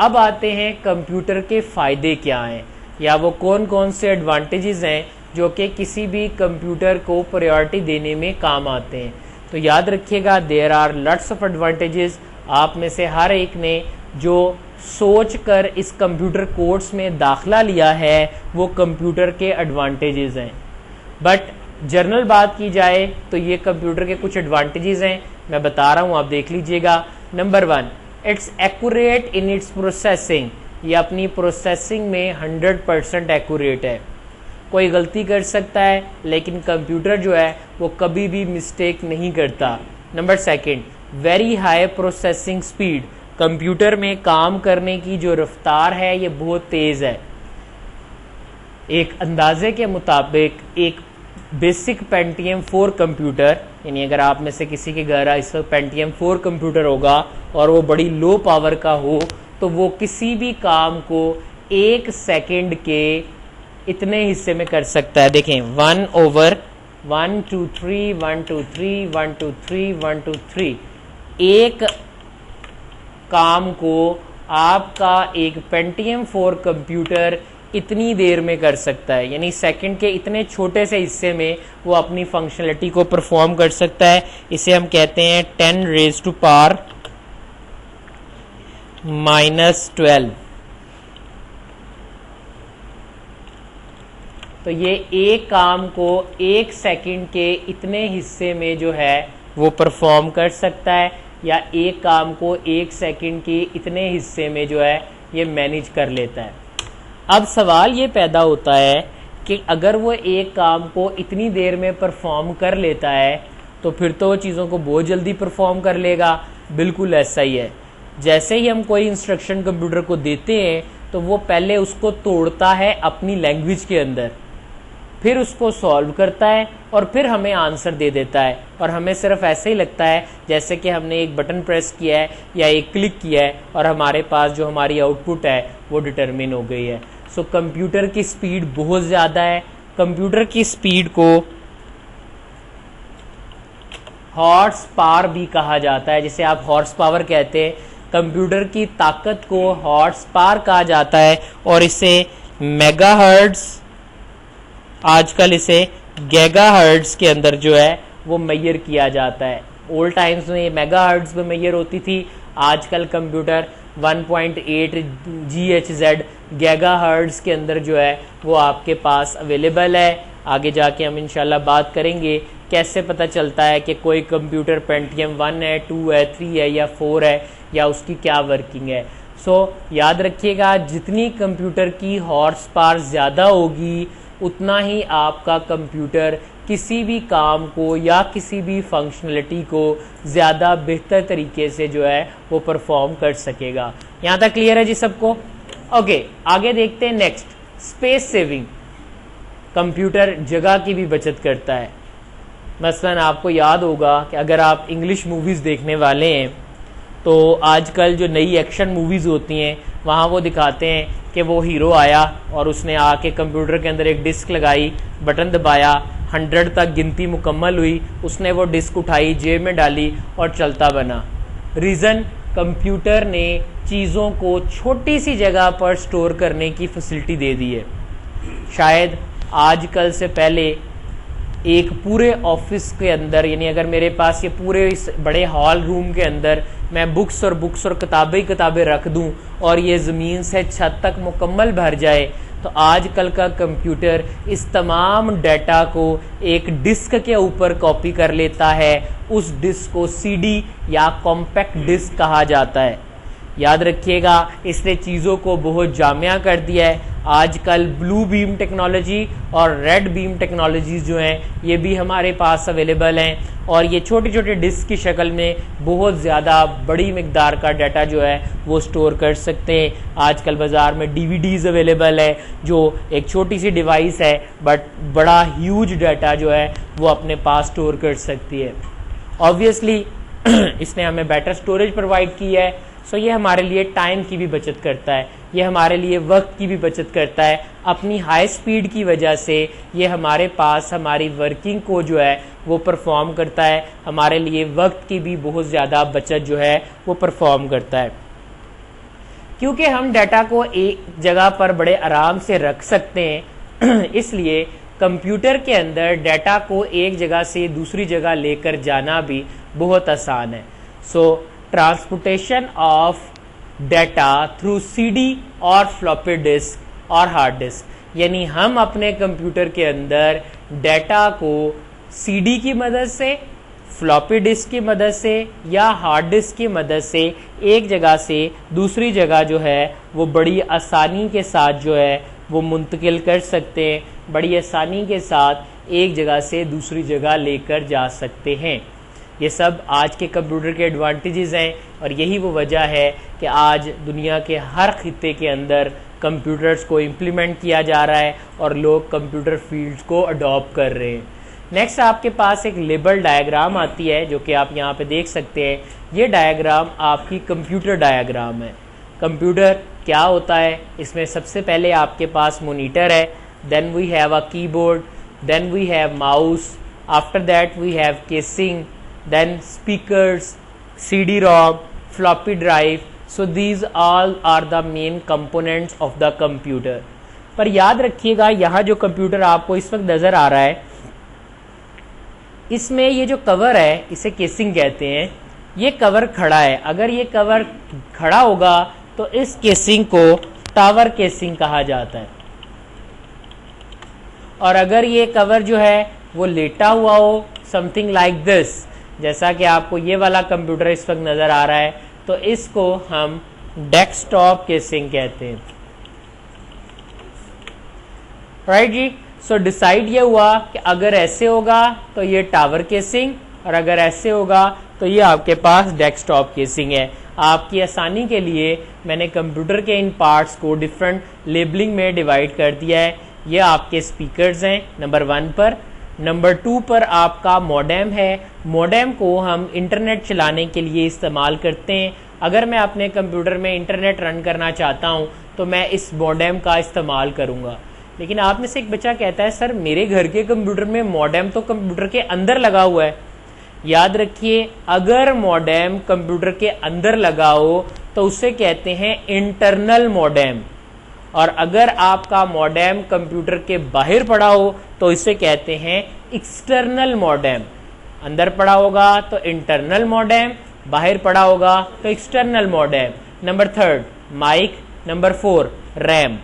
अब आते हैं कंप्यूटर के फ़ायदे क्या हैं या वो कौन कौन से एडवांटेजेस हैं जो कि किसी भी कंप्यूटर को प्रायोरिटी देने में काम आते हैं। तो याद रखिएगा, there are lots of advantages. आप में से हर एक ने जो सोच कर इस कंप्यूटर कोर्स में दाखला लिया है वो कंप्यूटर के एडवांटेजेस हैं। बट जनरल बात की जाए तो ये कंप्यूटर के कुछ एडवांटेजेस हैं, मैं बता रहा हूँ, आप देख लीजिएगा। Number 1, it's accurate in its processing. ये अपनी प्रोसेसिंग में 100% एक्यूरेट है। कोई गलती कर सकता है लेकिन कंप्यूटर जो है वो कभी भी मिस्टेक नहीं करता। Number 2, very high processing speed. Computer में काम करने की जो रफ्तार है ये बहुत तेज़ है। एक अंदाजे के मुताबिक एक बेसिक पेंटियम 4 कंप्यूटर, यानी अगर आप में से किसी के घर इस वक्त पेंटियम 4 कंप्यूटर होगा और वो बड़ी लो पावर का हो, तो वो किसी भी काम को 1 सेकंड के इतने हिस्से में कर सकता है। देखें, 1/1 2 3 1 2 3 1 2 3 1 2 3, एक काम को आपका एक पेंटियम 4 कंप्यूटर इतनी देर में कर सकता है, यानी सेकंड के इतने छोटे से हिस्से में वो अपनी फंक्शनलिटी को परफॉर्म कर सकता है। इसे हम कहते हैं 10 रेज़ टू पावर -12। तो ये एक काम को 1 सेकंड के इतने हिस्से में जो है वो परफॉर्म कर सकता है, या एक काम को 1 सेकंड के इतने हिस्से में जो है ये मैनेज कर लेता है। अब सवाल ये पैदा होता है कि अगर वो एक काम को इतनी देर में परफॉर्म कर लेता है तो फिर तो वो चीज़ों को बहुत जल्दी परफॉर्म कर लेगा। बिल्कुल ऐसा ही है। जैसे ही हम कोई इंस्ट्रक्शन कंप्यूटर को देते हैं तो वो पहले उसको तोड़ता है अपनी लैंग्वेज के अंदर, फिर उसको सॉल्व करता है और फिर हमें आंसर दे देता है। और हमें सिर्फ ऐसे ही लगता है जैसे कि हमने एक बटन प्रेस किया है या एक क्लिक किया है और हमारे पास जो हमारी आउटपुट है वो डिटरमिन हो गई है। सो कंप्यूटर की स्पीड बहुत ज़्यादा है। कंप्यूटर की स्पीड को हॉर्स पावर भी कहा जाता है, जिसे आप हॉर्स पावर कहते हैं। कंप्यूटर की ताकत को हॉर्स पावर कहा जाता है और इसे मेगाहर्ट्ज़, आजकल इसे गीगाहर्ट्ज़ के अंदर जो है वो मेजर किया जाता है। ओल्ड टाइम्स में मेगाहर्ट्ज़ में मेजर होती थी, आजकल कंप्यूटर 1.8 GHz गीगाहर्ट्ज़ के अंदर जो है वो आपके पास अवेलेबल है। आगे जाके हम इंशाल्लाह बात करेंगे कैसे पता चलता है कि कोई कंप्यूटर पेंटियम 1 है, 2 है, 3 है या 4 है, या उसकी क्या वर्किंग है। सो याद रखिएगा, जितनी कंप्यूटर की हॉर्स पावर ज़्यादा होगी उतना ही आपका कंप्यूटर किसी भी काम को या किसी भी फंक्शनलिटी को ज़्यादा बेहतर तरीके से जो है वो परफॉर्म कर सकेगा। यहाँ तक क्लियर है जी सबको? ओके, आगे देखते हैं नेक्स्ट, स्पेस सेविंग। कंप्यूटर जगह की भी बचत करता है। मसलन आपको याद होगा कि अगर आप इंग्लिश मूवीज़ देखने वाले हैं तो आजकल जो नई एक्शन मूवीज़ होती हैं वहाँ वो दिखाते हैं कि वो हीरो आया और उसने आके कंप्यूटर के अंदर एक डिस्क लगाई, बटन दबाया, 100 तक गिनती मुकम्मल हुई, उसने वो डिस्क उठाई, जेब में डाली और चलता बना। रीज़न, कंप्यूटर ने चीज़ों को छोटी सी जगह पर स्टोर करने की फैसिलिटी दे दी है। शायद आजकल से पहले एक पूरे ऑफिस के अंदर, यानी अगर मेरे पास ये पूरे इस बड़े हॉल रूम के अंदर मैं बुक्स और किताबें रख दूं और ये ज़मीन से छत तक मुकम्मल भर जाए, तो आजकल का कंप्यूटर इस तमाम डाटा को एक डिस्क के ऊपर कॉपी कर लेता है। उस डिस्क को CD या कॉम्पैक्ट डिस्क कहा जाता है। याद रखिएगा, इसने चीज़ों को बहुत जामिया कर दिया है। आजकल ब्लू बीम टेक्नोलॉजी और रेड बीम टेक्नोलॉजीज़ जो हैं ये भी हमारे पास अवेलेबल हैं और ये छोटे छोटे डिस्क की शक्ल में बहुत ज़्यादा बड़ी मिकदार का डाटा जो है वो स्टोर कर सकते हैं। आजकल बाज़ार में DVDs अवेलेबल है जो एक छोटी सी डिवाइस है बट बड़ा ह्यूज डाटा जो है वो अपने पास स्टोर कर सकती है। ऑब्वियसली इसने हमें बेटर स्टोरेज प्रोवाइड की है, सो ये हमारे लिए टाइम की भी बचत करता है, ये हमारे लिए वक्त की भी बचत करता है। अपनी हाई स्पीड की वजह से ये हमारे पास हमारी वर्किंग को जो है वो परफॉर्म करता है, हमारे लिए वक्त की भी बहुत ज़्यादा बचत जो है वो परफॉर्म करता है। क्योंकि हम डाटा को एक जगह पर बड़े आराम से रख सकते हैं इसलिए कंप्यूटर के अंदर डाटा को एक जगह से दूसरी जगह लेकर जाना भी बहुत आसान है। So transportation of data through CD और फ्लॉपी डिस्क और हार्ड डिस्क, यानी हम अपने कंप्यूटर के अंदर डाटा को सीडी की मदद से, फ्लॉपी डिस्क की मदद से या हार्ड डिस्क की मदद से एक जगह से दूसरी जगह जो है वो बड़ी आसानी के साथ जो है वो मुंतकिल कर सकते हैं, बड़ी आसानी के साथ एक जगह से दूसरी जगह लेकर जा सकते हैं। ये सब आज के कंप्यूटर के एडवांटेजेस हैं और यही वो वजह है कि आज दुनिया के हर खित्ते के अंदर कंप्यूटर्स को इम्प्लीमेंट किया जा रहा है और लोग कंप्यूटर फील्ड्स को अडॉप्ट कर रहे हैं। नेक्स्ट आपके पास एक लेबल डायग्राम आती है जो कि आप यहाँ पे देख सकते हैं। ये डायग्राम आपकी कंप्यूटर डायग्राम है। कंप्यूटर क्या होता है, इसमें सबसे पहले आपके पास मॉनिटर है, then we have a keyboard, then we have mouse, after that we have casing, then speakers, CD-ROM, floppy drive. So these all are the main components of the computer. पर याद रखिएगा यहाँ जो कंप्यूटर आपको इस वक्त नज़र आ रहा है, इसमें ये जो कवर है इसे केसिंग कहते हैं। ये कवर खड़ा है, अगर ये कवर खड़ा होगा तो इस केसिंग को टावर केसिंग कहा जाता है, और अगर ये कवर जो है वो लेटा हुआ हो, समथिंग लाइक दिस, जैसा कि आपको ये वाला कंप्यूटर इस वक्त नज़र आ रहा है, तो इसको हम डेस्कटॉप केसिंग कहते हैं। राइट जी। सो डिसाइड ये हुआ कि अगर ऐसे होगा तो ये टावर केसिंग, और अगर ऐसे होगा तो ये आपके पास डेस्कटॉप केसिंग है। आपकी आसानी के लिए मैंने कंप्यूटर के इन पार्ट्स को डिफरेंट लेबलिंग में डिवाइड कर दिया है। ये आपके स्पीकर्स हैं नंबर 1 पर। नंबर 2 पर आपका मॉडेम है। मॉडेम को हम इंटरनेट चलाने के लिए इस्तेमाल करते हैं। अगर मैं अपने कंप्यूटर में इंटरनेट रन करना चाहता हूं तो मैं इस मॉडेम का इस्तेमाल करूंगा। लेकिन आप में से एक बच्चा कहता है सर मेरे घर के कंप्यूटर में मॉडेम तो कंप्यूटर के अंदर लगा हुआ है। याद रखिए, अगर मॉडेम कंप्यूटर के अंदर लगा हो तो उसे कहते हैं इंटरनल मॉडेम, और अगर आपका मॉडेम कंप्यूटर के बाहर पड़ा हो तो इसे कहते हैं एक्सटर्नल मॉडेम। अंदर पड़ा होगा तो इंटरनल मॉडेम, बाहर पड़ा होगा तो external modem. Number 3 mic. Number 4 RAM.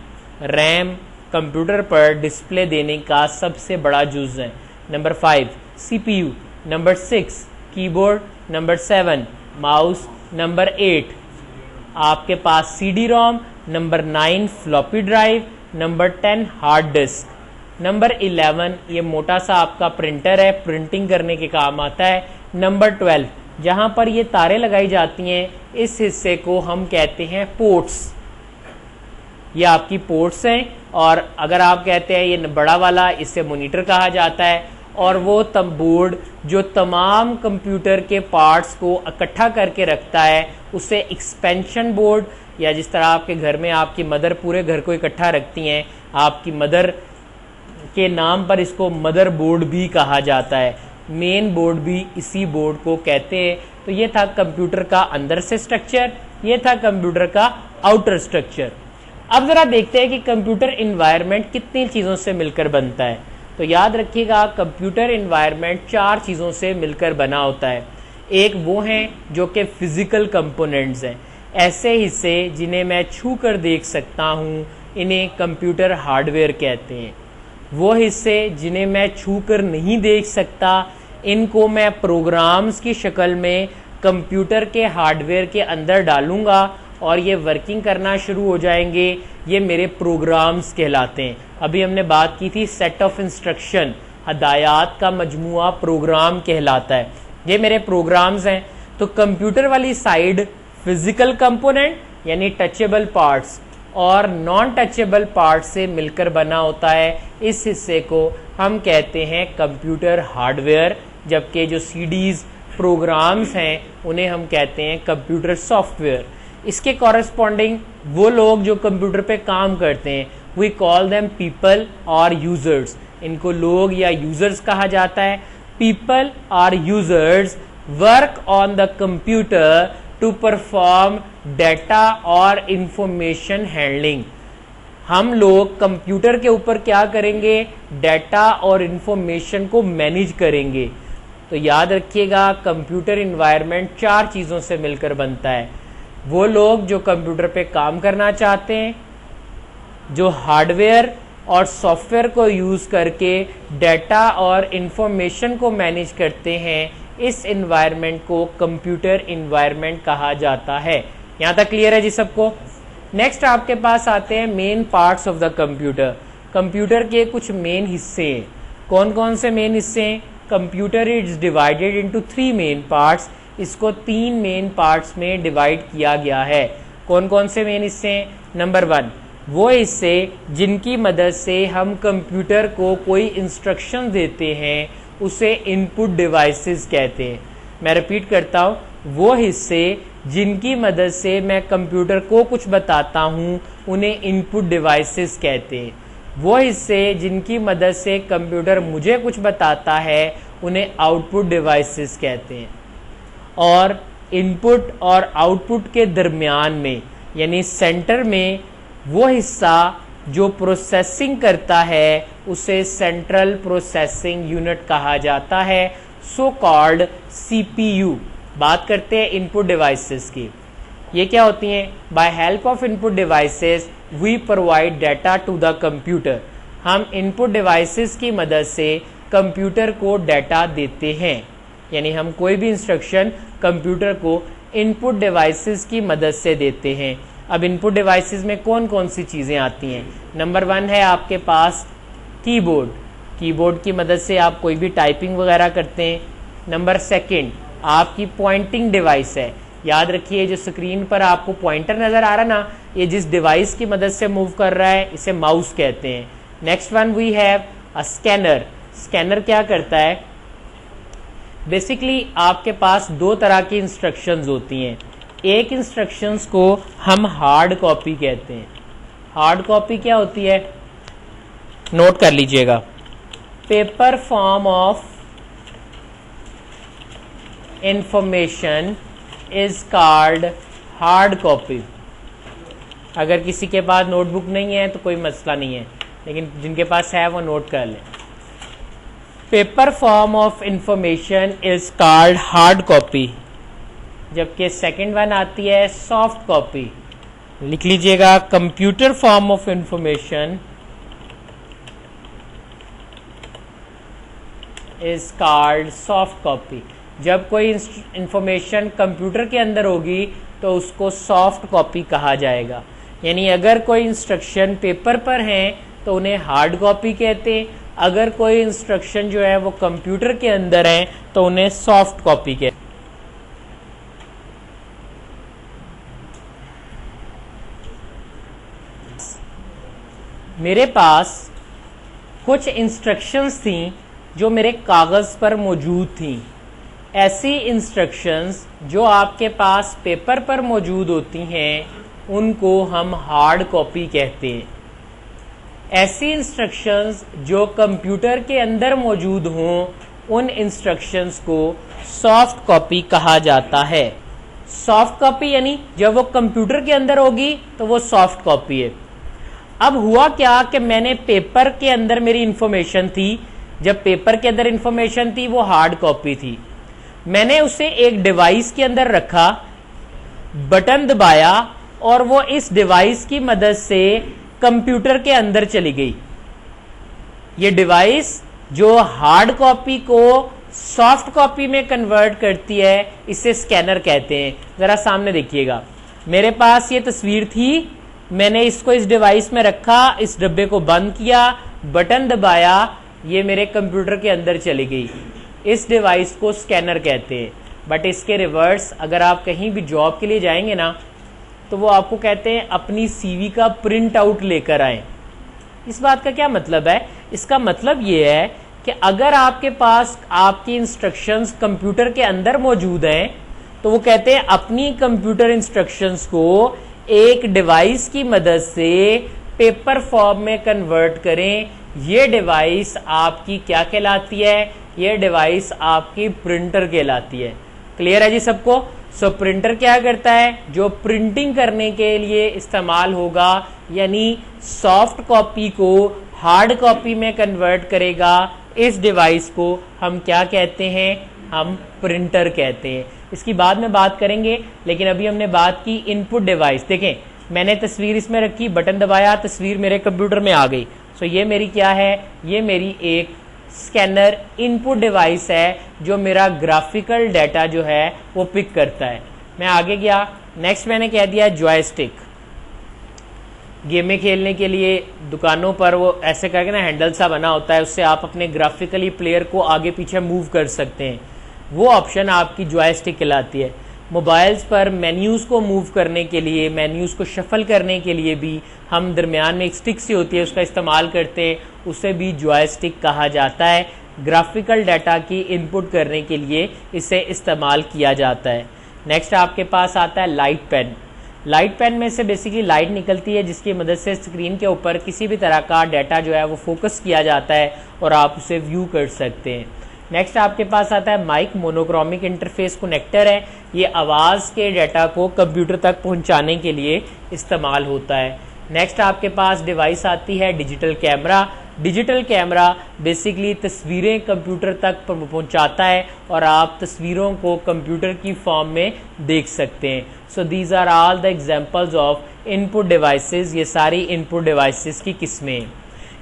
RAM computer पर डिस्प्ले देने का सबसे बड़ा जुज है। Number 5 CPU. Number 6 keyboard. Number 7 mouse. Number 8 आपके पास CD-ROM। Number 9 floppy drive. Number 10 hard disk. Number 11 ये मोटा सा आपका प्रिंटर है, प्रिंटिंग करने के काम आता है। नंबर 12 जहां पर ये तारें लगाई जाती हैं इस हिस्से को हम कहते हैं पोर्ट्स। ये आपकी पोर्ट्स हैं, और अगर आप कहते हैं ये बड़ा वाला, इसे मॉनिटर कहा जाता है। और वो बोर्ड जो तमाम कंप्यूटर के पार्ट्स को इकट्ठा करके रखता है उसे एक्सपेंशन बोर्ड, या जिस तरह आपके घर में आपकी मदर पूरे घर को इकट्ठा रखती हैं, आपकी मदर के नाम पर इसको मदर बोर्ड भी कहा जाता है। मेन बोर्ड भी इसी बोर्ड को कहते हैं। तो ये था कंप्यूटर का अंदर से स्ट्रक्चर, ये था कंप्यूटर का आउटर स्ट्रक्चर। अब जरा देखते हैं कि कंप्यूटर इन्वायरमेंट कितनी चीज़ों से मिलकर बनता है। तो याद रखिएगा, कंप्यूटर इन्वायरमेंट 4 चीज़ों से मिलकर बना होता है। एक वो हैं जो कि फिजिकल कंपोनेंट्स हैं, ऐसे हिस्से जिन्हें मैं छू कर देख सकता हूँ इन्हें कंप्यूटर हार्डवेयर कहते हैं। वो हिस्से जिन्हें मैं छू कर नहीं देख सकता इनको मैं प्रोग्राम्स की शक्ल में कंप्यूटर के हार्डवेयर के अंदर डालूंगा और ये वर्किंग करना शुरू हो जाएंगे। ये मेरे प्रोग्राम्स कहलाते हैं। अभी हमने बात की थी सेट ऑफ इंस्ट्रक्शन, हदायत का मजमुआ प्रोग्राम कहलाता है। ये मेरे प्रोग्राम्स हैं। तो कंप्यूटर वाली साइड फिजिकल कंपोनेंट यानी टचेबल पार्ट्स और नॉन टचेबल पार्ट से मिलकर बना होता है। इस हिस्से को हम कहते हैं कंप्यूटर हार्डवेयर, जबकि जो सीडीज प्रोग्राम्स हैं उन्हें हम कहते हैं कंप्यूटर सॉफ्टवेयर। इसके कॉरेस्पॉन्डिंग वो लोग जो कंप्यूटर पे काम करते हैं वी कॉल देम पीपल और यूजर्स। इनको लोग या यूजर्स कहा जाता है। पीपल और users work on the computer to perform data और इंफॉर्मेशन हैंडलिंग। हम लोग कंप्यूटर के ऊपर क्या करेंगे, डाटा और इंफॉर्मेशन को मैनेज करेंगे। तो याद रखिएगा कंप्यूटर इन्वायरमेंट 4 चीज़ों से मिलकर बनता है। वो लोग जो कंप्यूटर पे काम करना चाहते हैं, जो हार्डवेयर और सॉफ्टवेयर को यूज़ करके डाटा और इंफॉर्मेशन को मैनेज करते हैं, इस इन्वायरमेंट को कंप्यूटर इन्वायरमेंट कहा जाता है। यहाँ तक क्लियर है जी सबको। नेक्स्ट आपके पास आते हैं main parts of the computer. Computer के कुछ मेन हिस्से हैं। कौन कौन से मेन हिस्से हैं? Computer is divided into 3 main parts. इसको 3 मेन पार्ट्स में डिवाइड किया गया है। कौन कौन से मेन हिस्से हैं? नंबर 1 वो हिस्से जिनकी मदद से हम कंप्यूटर को कोई इंस्ट्रक्शन देते हैं, उसे इनपुट डिवाइसेस कहते हैं। मैं रिपीट करता हूँ, वो हिस्से जिनकी मदद से मैं कंप्यूटर को कुछ बताता हूँ, उन्हें इनपुट डिवाइसेस कहते हैं। वो हिस्से जिनकी मदद से कंप्यूटर मुझे कुछ बताता है, उन्हें आउटपुट डिवाइसेस कहते हैं। और इनपुट और आउटपुट के दरमियान में यानी सेंटर में वो हिस्सा जो प्रोसेसिंग करता है, उसे सेंट्रल प्रोसेसिंग यूनिट कहा जाता है, सो कॉल्ड CPU। बात करते हैं इनपुट डिवाइसेस की। ये क्या होती हैं? By help of input devices we provide data to the computer. हम इनपुट डिवाइसेस की मदद से कंप्यूटर को डाटा देते हैं, यानी हम कोई भी इंस्ट्रक्शन कंप्यूटर को इनपुट डिवाइसेस की मदद से देते हैं। अब इनपुट डिवाइसेस में कौन कौन सी चीज़ें आती हैं? नंबर 1 है आपके पास कीबोर्ड। कीबोर्ड की मदद से आप कोई भी टाइपिंग वगैरह करते हैं। नंबर 2 आपकी पॉइंटिंग डिवाइस है। याद रखिए जो स्क्रीन पर आपको पॉइंटर नज़र आ रहा ना, ये जिस डिवाइस की मदद से मूव कर रहा है, इसे माउस कहते हैं। Next one we have a scanner. Scanner क्या करता है? बेसिकली आपके पास 2 तरह की इंस्ट्रक्शंस होती हैं। एक इंस्ट्रक्शंस को हम हार्ड कॉपी कहते हैं। हार्ड कॉपी क्या होती है? नोट कर लीजिएगा, paper form of information is called hard copy. अगर किसी के पास नोटबुक नहीं है तो कोई मसला नहीं है, लेकिन जिनके पास है वो नोट कर लें। Paper form of information is called hard copy, जबकि सेकंड वन आती है सॉफ्ट कॉपी। लिख लीजिएगा, computer form of information is called soft copy. जब कोई इंफॉर्मेशन कंप्यूटर के अंदर होगी तो उसको सॉफ्ट कॉपी कहा जाएगा। यानी अगर कोई इंस्ट्रक्शन पेपर पर हैं तो उन्हें हार्ड कॉपी कहते हैं, अगर कोई इंस्ट्रक्शन जो है वो कंप्यूटर के अंदर है तो उन्हें सॉफ्ट कॉपी कहते हैं। मेरे पास कुछ इंस्ट्रक्शंस थी जो मेरे कागज़ पर मौजूद थी। ऐसी इंस्ट्रक्शंस जो आपके पास पेपर पर मौजूद होती हैं, उनको हम हार्ड कॉपी कहते हैं। ऐसी इंस्ट्रक्शंस जो कंप्यूटर के अंदर मौजूद हों, उन इंस्ट्रक्शंस को सॉफ्ट कॉपी कहा जाता है। सॉफ्ट कॉपी यानी जब वो कंप्यूटर के अंदर होगी तो वो सॉफ्ट कॉपी है। अब हुआ क्या कि मैंने पेपर के अंदर मेरी इंफॉर्मेशन थी, जब पेपर के अंदर इंफॉर्मेशन थी वो हार्ड कॉपी थी। मैंने उसे एक डिवाइस के अंदर रखा, बटन दबाया और वो इस डिवाइस की मदद से कंप्यूटर के अंदर चली गई। ये डिवाइस जो हार्ड कॉपी को सॉफ्ट कॉपी में कन्वर्ट करती है, इसे स्कैनर कहते हैं। जरा सामने देखिएगा, मेरे पास ये तस्वीर थी, मैंने इसको इस डिवाइस में रखा, इस डब्बे को बंद किया, बटन दबाया, ये मेरे कंप्यूटर के अंदर चली गई। इस डिवाइस को स्कैनर कहते हैं। बट इसके रिवर्स अगर आप कहीं भी जॉब के लिए जाएंगे ना, तो वो आपको कहते हैं अपनी CV का प्रिंट आउट लेकर आए। इस बात का क्या मतलब है? इसका मतलब ये है कि अगर आपके पास आपकी इंस्ट्रक्शंस कंप्यूटर के अंदर मौजूद हैं, तो वो कहते हैं अपनी कंप्यूटर इंस्ट्रक्शंस को एक डिवाइस की मदद से पेपर फॉर्म में कन्वर्ट करें। ये डिवाइस आपकी क्या कहलाती है? ये डिवाइस आपकी प्रिंटर कहलाती है। क्लियर है जी सबको? सो प्रिंटर क्या करता है, जो प्रिंटिंग करने के लिए इस्तेमाल होगा, यानी सॉफ्ट कॉपी को हार्ड कॉपी में कन्वर्ट करेगा, इस डिवाइस को हम क्या कहते हैं, हम प्रिंटर कहते हैं। इसकी बाद में बात करेंगे, लेकिन अभी हमने बात की इनपुट डिवाइस। देखें, मैंने तस्वीर इसमें रखी, बटन दबाया, तस्वीर मेरे कंप्यूटर में आ गई। सो ये मेरी क्या है, ये मेरी एक स्कैनर इनपुट डिवाइस है जो मेरा ग्राफिकल डाटा जो है वो पिक करता है। मैं आगे गया, नेक्स्ट मैंने कह दिया जॉयस्टिक। गेमें खेलने के लिए दुकानों पर वो ऐसे करके ना हैंडल सा बना होता है, उससे आप अपने ग्राफिकली प्लेयर को आगे पीछे मूव कर सकते हैं, वो ऑप्शन आपकी जॉयस्टिक कहलाती है। मोबाइल्स पर मेन्यूज़ को मूव करने के लिए, मेन्यूज़ को शफल करने के लिए भी हम दरमियान में एक स्टिक सी होती है उसका इस्तेमाल करते हैं, उसे भी जॉयस्टिक कहा जाता है। ग्राफिकल डाटा की इनपुट करने के लिए इसे इस्तेमाल किया जाता है। नेक्स्ट आपके पास आता है लाइट पेन। लाइट पेन में से बेसिकली लाइट निकलती है जिसकी मदद से स्क्रीन के ऊपर किसी भी तरह का डाटा जो है वो फोकस किया जाता है और आप उसे व्यू कर सकते हैं। नेक्स्ट आपके पास आता है माइक। मोनोक्रोमिक इंटरफेस कनेक्टर है, ये आवाज़ के डाटा को कंप्यूटर तक पहुंचाने के लिए इस्तेमाल होता है। नेक्स्ट आपके पास डिवाइस आती है digital camera. Digital camera basically तस्वीरें कंप्यूटर तक पहुंचाता है और आप तस्वीरों को कंप्यूटर की फॉर्म में देख सकते हैं। So these are all the examples of input devices. ये सारी इनपुट डिवाइसेस की किस्में।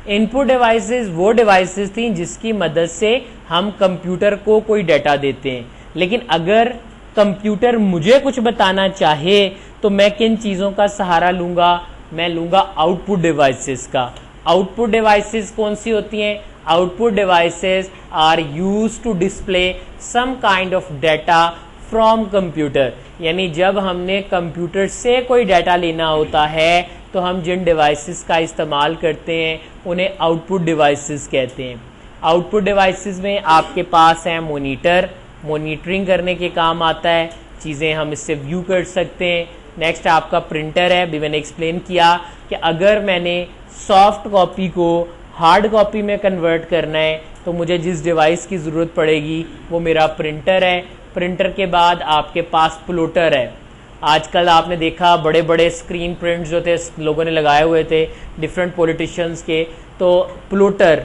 इनपुट डिवाइसेस वो डिवाइसेस थी जिसकी मदद से हम कंप्यूटर को कोई डाटा देते हैं, लेकिन अगर कंप्यूटर मुझे कुछ बताना चाहे तो मैं किन चीज़ों का सहारा लूंगा, मैं लूंगा आउटपुट डिवाइसेस का। आउटपुट डिवाइसेस कौन सी होती हैं? Output devices are used to display some kind of data from computer, यानी जब हमने कंप्यूटर से कोई डाटा लेना होता है तो हम जिन डिवाइसेस का इस्तेमाल करते हैं उन्हें आउटपुट डिवाइसेस कहते हैं। आउटपुट डिवाइसेस में आपके पास है मॉनिटर, मॉनिटरिंग करने के काम आता है, चीज़ें हम इससे व्यू कर सकते हैं। नेक्स्ट आपका प्रिंटर है, अभी मैंने एक्सप्लेन किया कि अगर मैंने सॉफ्ट कॉपी को हार्ड कॉपी में कन्वर्ट करना है तो मुझे जिस डिवाइस की ज़रूरत पड़ेगी वो मेरा प्रिंटर है। प्रिंटर के बाद आपके पास प्लॉटर है। आजकल आपने देखा बड़े बड़े स्क्रीन प्रिंट्स जो थे लोगों ने लगाए हुए थे डिफरेंट पॉलिटिशियंस के, तो प्लॉटर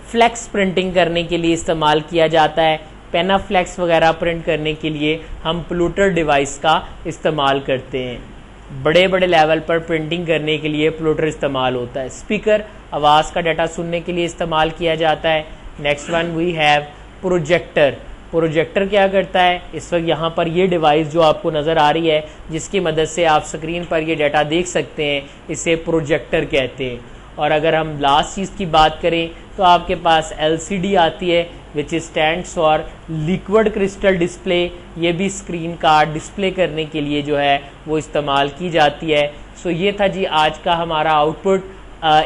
फ्लेक्स प्रिंटिंग करने के लिए इस्तेमाल किया जाता है। पेना फ्लेक्स वगैरह प्रिंट करने के लिए हम प्लॉटर डिवाइस का इस्तेमाल करते हैं। बड़े बड़े लेवल पर प्रिंटिंग करने के लिए प्लॉटर इस्तेमाल होता है। स्पीकर आवाज़ का डाटा सुनने के लिए इस्तेमाल किया जाता है। Next one we have projector. Projector क्या करता है? इस वक्त यहाँ पर ये डिवाइस जो आपको नज़र आ रही है जिसकी मदद से आप स्क्रीन पर ये डाटा देख सकते हैं, इसे प्रोजेक्टर कहते हैं। और अगर हम लास्ट चीज़ की बात करें तो आपके पास LCD आती है विच stands for liquid crystal display. ये भी स्क्रीन का डिस्प्ले करने के लिए जो है वो इस्तेमाल की जाती है। सो ये था जी आज का हमारा आउटपुट,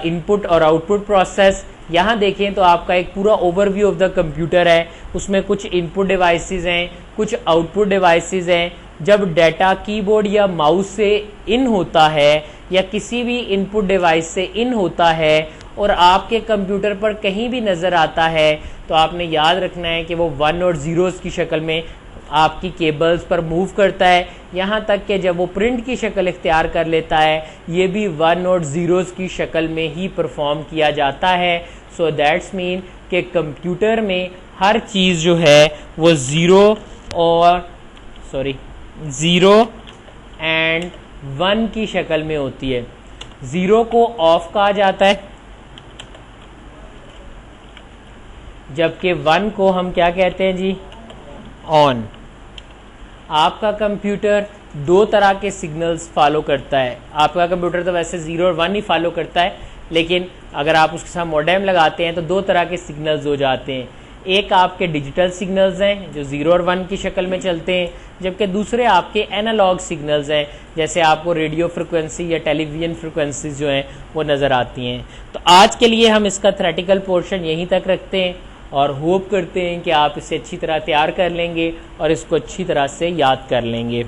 इनपुट और आउटपुट प्रोसेस। यहाँ देखें तो आपका एक पूरा ओवरव्यू ऑफ द कंप्यूटर है, उसमें कुछ इनपुट डिवाइसेस हैं, कुछ आउटपुट डिवाइसेस हैं। जब डाटा कीबोर्ड या माउस से इन होता है या किसी भी इनपुट डिवाइस से इन होता है और आपके कंप्यूटर पर कहीं भी नज़र आता है तो आपने याद रखना है कि वो 1 और 0s की शक्ल में आपकी केबल्स पर मूव करता है। यहाँ तक कि जब वो प्रिंट की शक्ल इख्तियार कर लेता है ये भी 1 और 0s की शक्ल में ही परफॉर्म किया जाता है। सो दैट्स मीन कि कंप्यूटर में हर चीज़ जो है वो 0 एंड 1 की शक्ल में होती है। 0 को ऑफ कहा जाता है जबकि 1 को हम क्या कहते हैं जी? ऑन। आपका कंप्यूटर 2 तरह के सिग्नल्स फॉलो करता है। आपका कंप्यूटर तो वैसे 0 और 1 ही फॉलो करता है, लेकिन अगर आप उसके साथ मॉडेम लगाते हैं तो 2 तरह के सिग्नल्स हो जाते हैं। एक आपके डिजिटल सिग्नल्स हैं जो 0 और 1 की शक्ल में चलते हैं, जबकि दूसरे आपके एनालॉग सिग्नल्स हैं जैसे आपको रेडियो फ्रिक्वेंसी या टेलीविजन फ्रिक्वेंसीज जो हैं वो नज़र आती हैं। तो आज के लिए हम इसका थ्योरेटिकल पोर्शन यहीं तक रखते हैं और होप करते हैं कि आप इसे अच्छी तरह तैयार कर लेंगे और इसको अच्छी तरह से याद कर लेंगे।